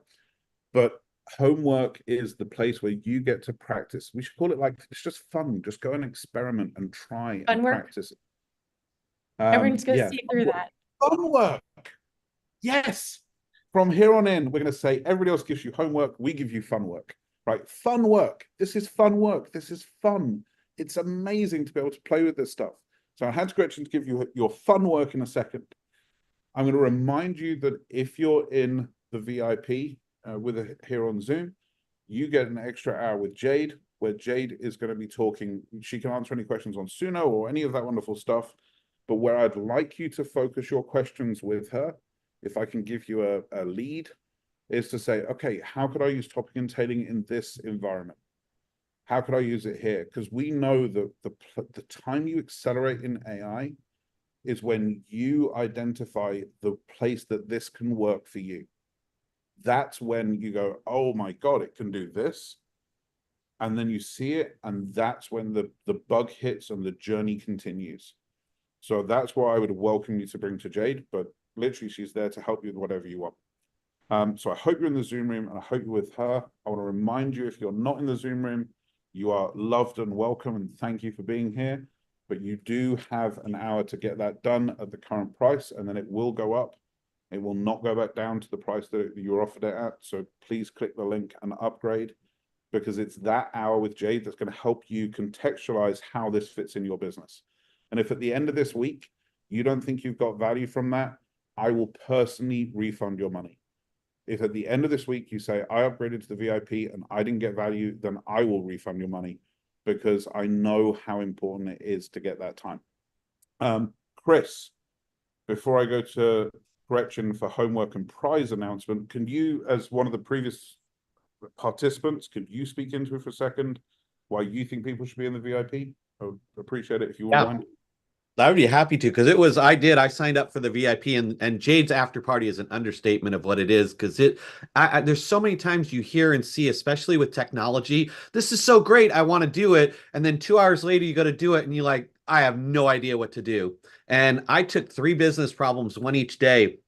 But homework is the place where you get to practice. We should call it like, it's just fun. Just go and experiment and try and practice. Everyone's going to see through that. Fun work. Yes. From here on in, we're going to say everybody else gives you homework. We give you fun work, right? Fun work. This is fun work. This is fun. It's amazing to be able to play with this stuff. So I had Gretchen to give you your fun work in a second. I'm going to remind you that if you're in the VIP here on Zoom, you get an extra hour with Jade, where Jade is going to be talking. She can answer any questions on Suno or any of that wonderful stuff. But where I'd like you to focus your questions with her, if I can give you a lead, is to say, okay, how could I use topping and tailing in this environment? How could I use it here? Because we know that the time you accelerate in AI is when you identify the place that this can work for you. That's when you go, oh my God, it can do this. And then you see it, and that's when the bug hits and the journey continues. So that's why I would welcome you to bring to Jade, but literally she's there to help you with whatever you want. So I hope you're in the Zoom room and I hope you're with her. I want to remind you, if you're not in the Zoom room, you are loved and welcome, and thank you for being here. But you do have an hour to get that done at the current price, and then it will go up. It will not go back down to the price that you were offered it at. So please click the link and upgrade, because it's that hour with Jade that's going to help you contextualize how this fits in your business. And if at the end of this week, you don't think you've got value from that, I will personally refund your money. If at the end of this week you say, I upgraded to the VIP and I didn't get value, then I will refund your money, because I know how important it is to get that time. Chris, before I go to Gretchen for homework and prize announcement, can you, as one of the previous participants, could you speak into it for a second, why you think people should be in the VIP? I would appreciate it if you wouldn't mind. I would be happy to, because I signed up for the VIP, and Jade's after party is an understatement of what it is, because there's so many times you hear and see, especially with technology, this is so great, I want to do it, and then 2 hours later you go to do it and you're like, I have no idea what to do. And I took 3 business problems, one each day,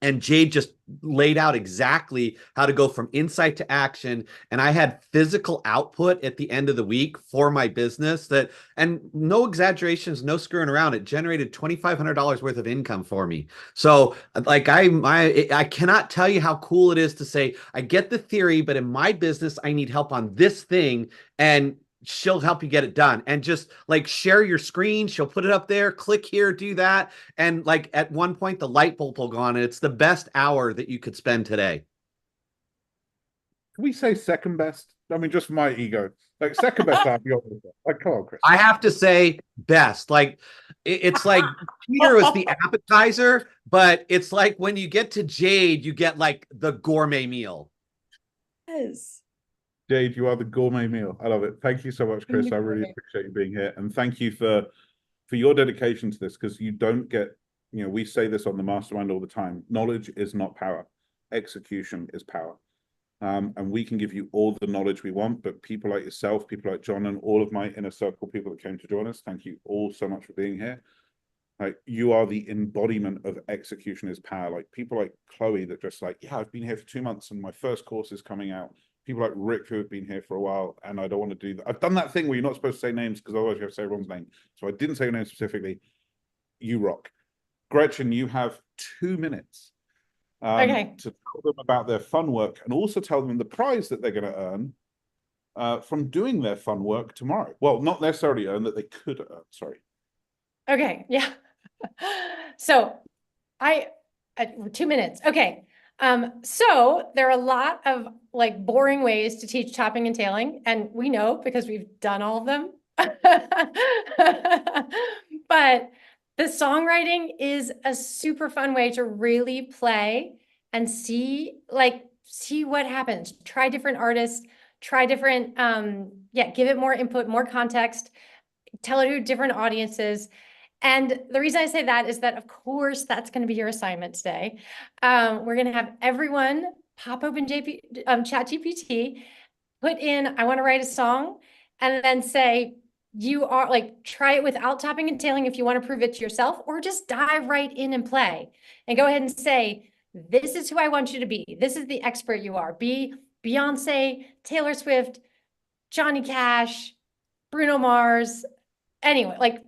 And Jade just laid out exactly how to go from insight to action. And I had physical output at the end of the week for my business that, and no exaggerations, no screwing around. It generated $2,500 worth of income for me. So like I cannot tell you how cool it is to say, I get the theory, but in my business, I need help on this thing. And she'll help you get it done. And just like share your screen, she'll put it up there, click here, do that. And like at one point the light bulb will go on, and it's the best hour that you could spend today. Can we say second best? I mean, just my ego. Like second best hour. Like, come on, Chris. I have to say best. Like it's like Peter was the appetizer, but it's like when you get to Jade, you get like the gourmet meal. Yes. Jade, you are the gourmet meal. I love it. Thank you so much, Chris. I really appreciate you being here. And thank you for your dedication to this, because you don't get, you know, we say this on the mastermind all the time. Knowledge is not power. Execution is power. And we can give you all the knowledge we want, but people like yourself, people like John, and all of my inner circle people that came to join us, thank you all so much for being here. Like, you are the embodiment of execution is power. Like people like Chloe that just like, yeah, I've been here for 2 months and my first course is coming out. People like Rick who have been here for a while, and I don't want to do that. I've done that thing where you're not supposed to say names because otherwise you have to say everyone's name. So I didn't say your name specifically. You rock. Gretchen, you have 2 minutes Okay. to tell them about their fun work, and also tell them the prize that they're going to earn from doing their fun work tomorrow. Well, not necessarily earn, that they could earn. Sorry. Okay. Yeah. So 2 minutes. Okay. So there are a lot of like boring ways to teach topping and tailing, and we know because we've done all of them. But the songwriting is a super fun way to really play and see what happens. Try different artists, try different, give it more input, more context, tell it to different audiences. And the reason I say that is that, of course, that's going to be your assignment today. We're going to have everyone pop open ChatGPT, put in, I want to write a song, and then say, you are like, try it without topping and tailing if you want to prove it to yourself, or just dive right in and play and go ahead and say, this is who I want you to be. This is the expert you are. Be Beyonce, Taylor Swift, Johnny Cash, Bruno Mars, anyway, like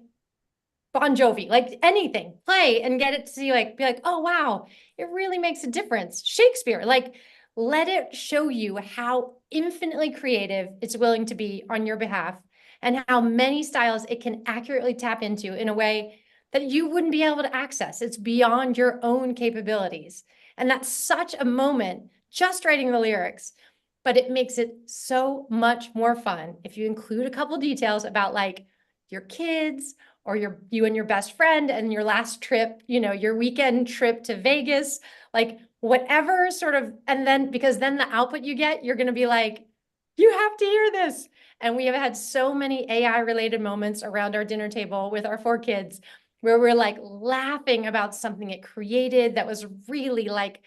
Bon Jovi, like anything, play and get it to see, like, be like, oh, wow, it really makes a difference. Shakespeare, like, let it show you how infinitely creative it's willing to be on your behalf, and how many styles it can accurately tap into in a way that you wouldn't be able to access. It's beyond your own capabilities. And that's such a moment, just writing the lyrics, but it makes it so much more fun if you include a couple details about like your kids, or you and your best friend and your last trip, you know, your weekend trip to Vegas, like whatever sort of, and then, because then the output you get, you're going to be like, you have to hear this. And we have had so many AI related moments around our dinner table with our 4 kids where we're like laughing about something it created that was really like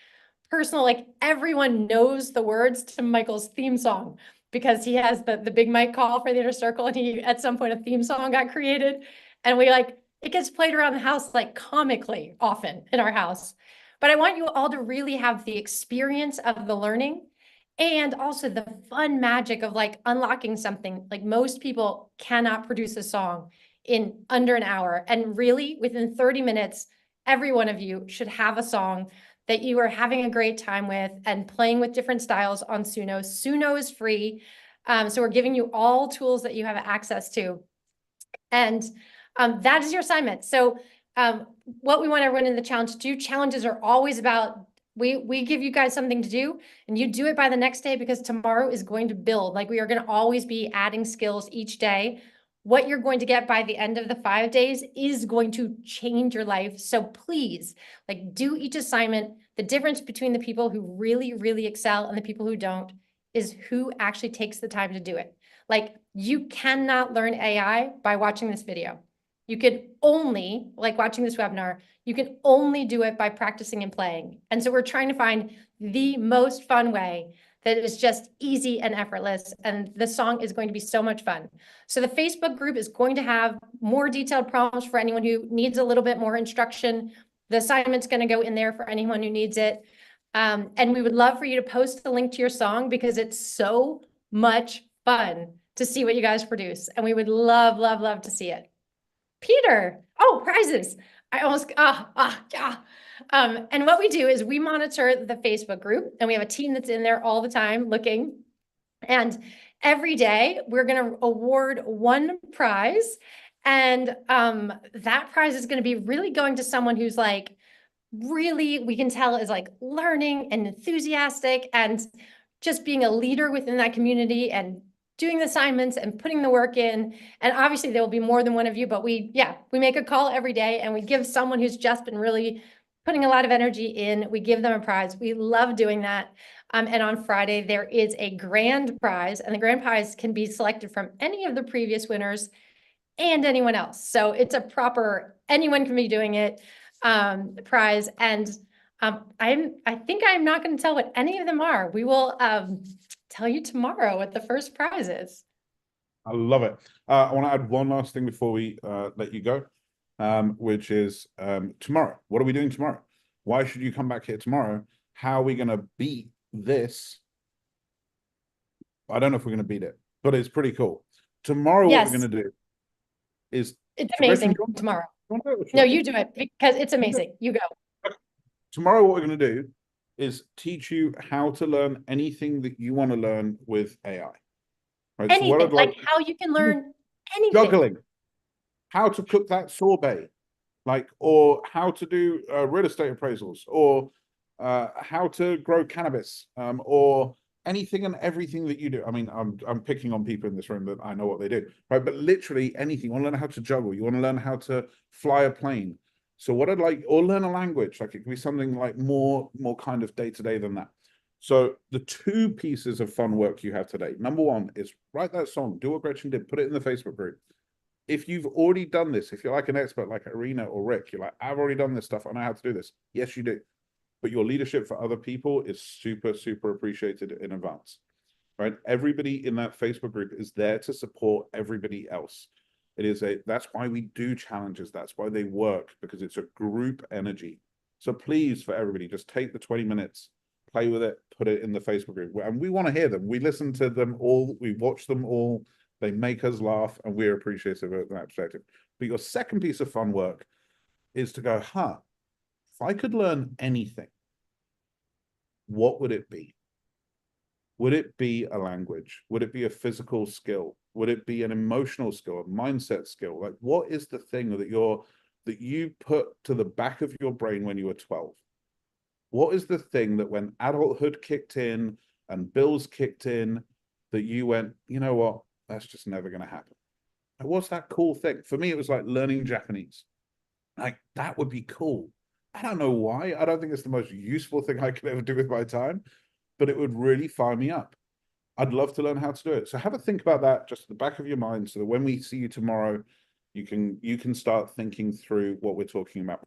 personal. Like everyone knows the words to Michael's theme song because he has the big mic call for the inner circle, and he, at some point, a theme song got created. And we like, it gets played around the house like comically often in our house. But I want you all to really have the experience of the learning, and also the fun magic of like unlocking something. Like most people cannot produce a song in under an hour. And really within 30 minutes, every one of you should have a song that you are having a great time with and playing with different styles on Suno. Suno is free. So we're giving you all tools that you have access to. And that is your assignment. So what we want everyone in the challenge to do, challenges are always about, we give you guys something to do, and you do it by the next day, because tomorrow is going to build. Like, we are going to always be adding skills each day. What you're going to get by the end of the 5 days is going to change your life. So please, like, do each assignment. The difference between the people who really, really excel and the people who don't is who actually takes the time to do it. Like, you cannot learn AI by watching this video. You could only, like watching this webinar, you can only do it by practicing and playing. And so we're trying to find the most fun way that is just easy and effortless. And the song is going to be so much fun. So the Facebook group is going to have more detailed prompts for anyone who needs a little bit more instruction. The assignment's going to go in there for anyone who needs it. And we would love for you to post the link to your song because it's so much fun to see what you guys produce. And we would love, love, love to see it. Peter, oh, prizes. I almost, yeah. And what we do is we monitor the Facebook group and we have a team that's in there all the time looking. And every day we're going to award one prize. And that prize is going to be really going to someone who's like, really, we can tell is like learning and enthusiastic and just being a leader within that community and doing the assignments and putting the work in. And obviously there will be more than one of you, but we make a call every day and we give someone who's just been really putting a lot of energy in, we give them a prize. We love doing that. And on Friday, there is a grand prize, and the grand prize can be selected from any of the previous winners and anyone else. So it's a proper, anyone can be doing it, prize. And I think I'm not going to tell what any of them are. We will tell you tomorrow what the first prize is. I love it. I want to add one last thing before we let you go, which is tomorrow. What are we doing tomorrow? Why should you come back here tomorrow? How are we going to beat this? I don't know if we're going to beat it, but it's pretty cool. Tomorrow, what we're going to do is... It's amazing tomorrow. No, you do it because it's amazing. You go. Tomorrow, what we're going to do is teach you how to learn anything that you want to learn with AI. Right? Anything, so like how you can learn anything. Juggling, how to cook that sorbet, like, or how to do real estate appraisals, or how to grow cannabis, or anything and everything that you do. I mean, I'm picking on people in this room that I know what they do, right? But literally anything. You want to learn how to juggle. You want to learn how to fly a plane. So what I'd like, or learn a language, like it could be something like more kind of day-to-day than that. So the two pieces of fun work you have today. Number one is write that song, do what Gretchen did, put it in the Facebook group. If you've already done this, if you're like an expert like Irina or Rick, you're like, I've already done this stuff, I know how to do this. Yes, you do. But your leadership for other people is super, super appreciated in advance, right? Everybody in that Facebook group is there to support everybody else. That's why we do challenges. That's why they work, because it's a group energy. So please, for everybody, just take the 20 minutes, play with it, put it in the Facebook group. And we want to hear them. We listen to them all. We watch them all. They make us laugh, and we're appreciative of that perspective. But your second piece of fun work is to go, if I could learn anything, what would it be? Would it be a language? Would it be a physical skill? Would it be an emotional skill, a mindset skill? Like, what is the thing that you put to the back of your brain when you were 12? What is the thing that when adulthood kicked in and bills kicked in, that you went, you know what, that's just never going to happen? Like, what's that cool thing? For me, it was like learning Japanese. Like, that would be cool. I don't know why. I don't think it's the most useful thing I could ever do with my time, but it would really fire me up. I'd love to learn how to do it. So have a think about that just at the back of your mind, so that when we see you tomorrow, you can start thinking through what we're talking about.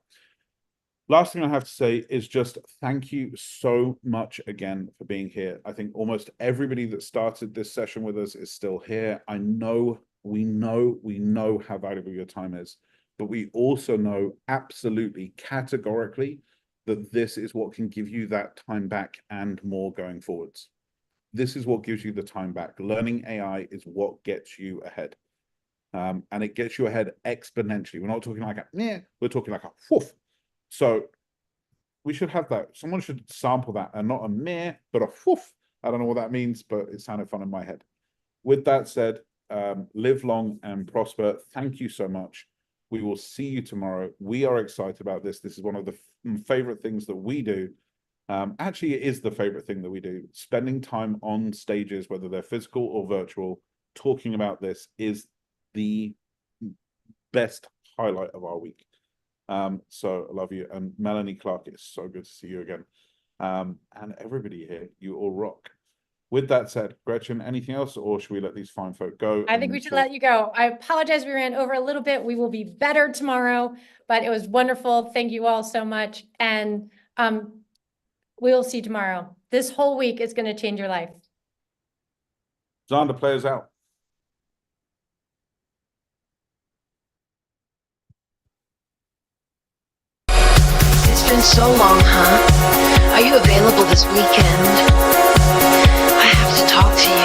Last thing I have to say is just thank you so much again for being here. I think almost everybody that started this session with us is still here. I know, we know how valuable your time is, but we also know absolutely categorically that this is what can give you that time back and more going forwards. This is what gives you the time back. Learning AI is what gets you ahead. And it gets you ahead exponentially. We're not talking like a meh, we're talking like a whoof. So we should have that. Someone should sample that, and not a meh, but a whoof. I don't know what that means, but it sounded fun in my head. With that said, live long and prosper. Thank you so much. We will see you tomorrow. We are excited about this. This is one of the favorite things that we do. Actually, it is the favorite thing that we do. Spending time on stages, whether they're physical or virtual, talking about this is the best highlight of our week. So I love you. And Melanie Clark, it's so good to see you again. And everybody here, you all rock. With that said, Gretchen, anything else, or should we let these fine folk go? I think we should let you go. I apologize, we ran over a little bit. We will be better tomorrow, but it was wonderful. Thank you all so much. And we'll see you tomorrow. This whole week is going to change your life. Xander, players out. been so long, huh? Are you available this weekend? I have to talk to you.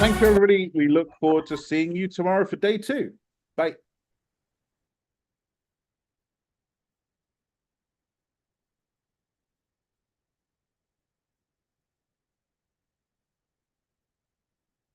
Thank you, everybody. We look forward to seeing you tomorrow for day 2. Bye.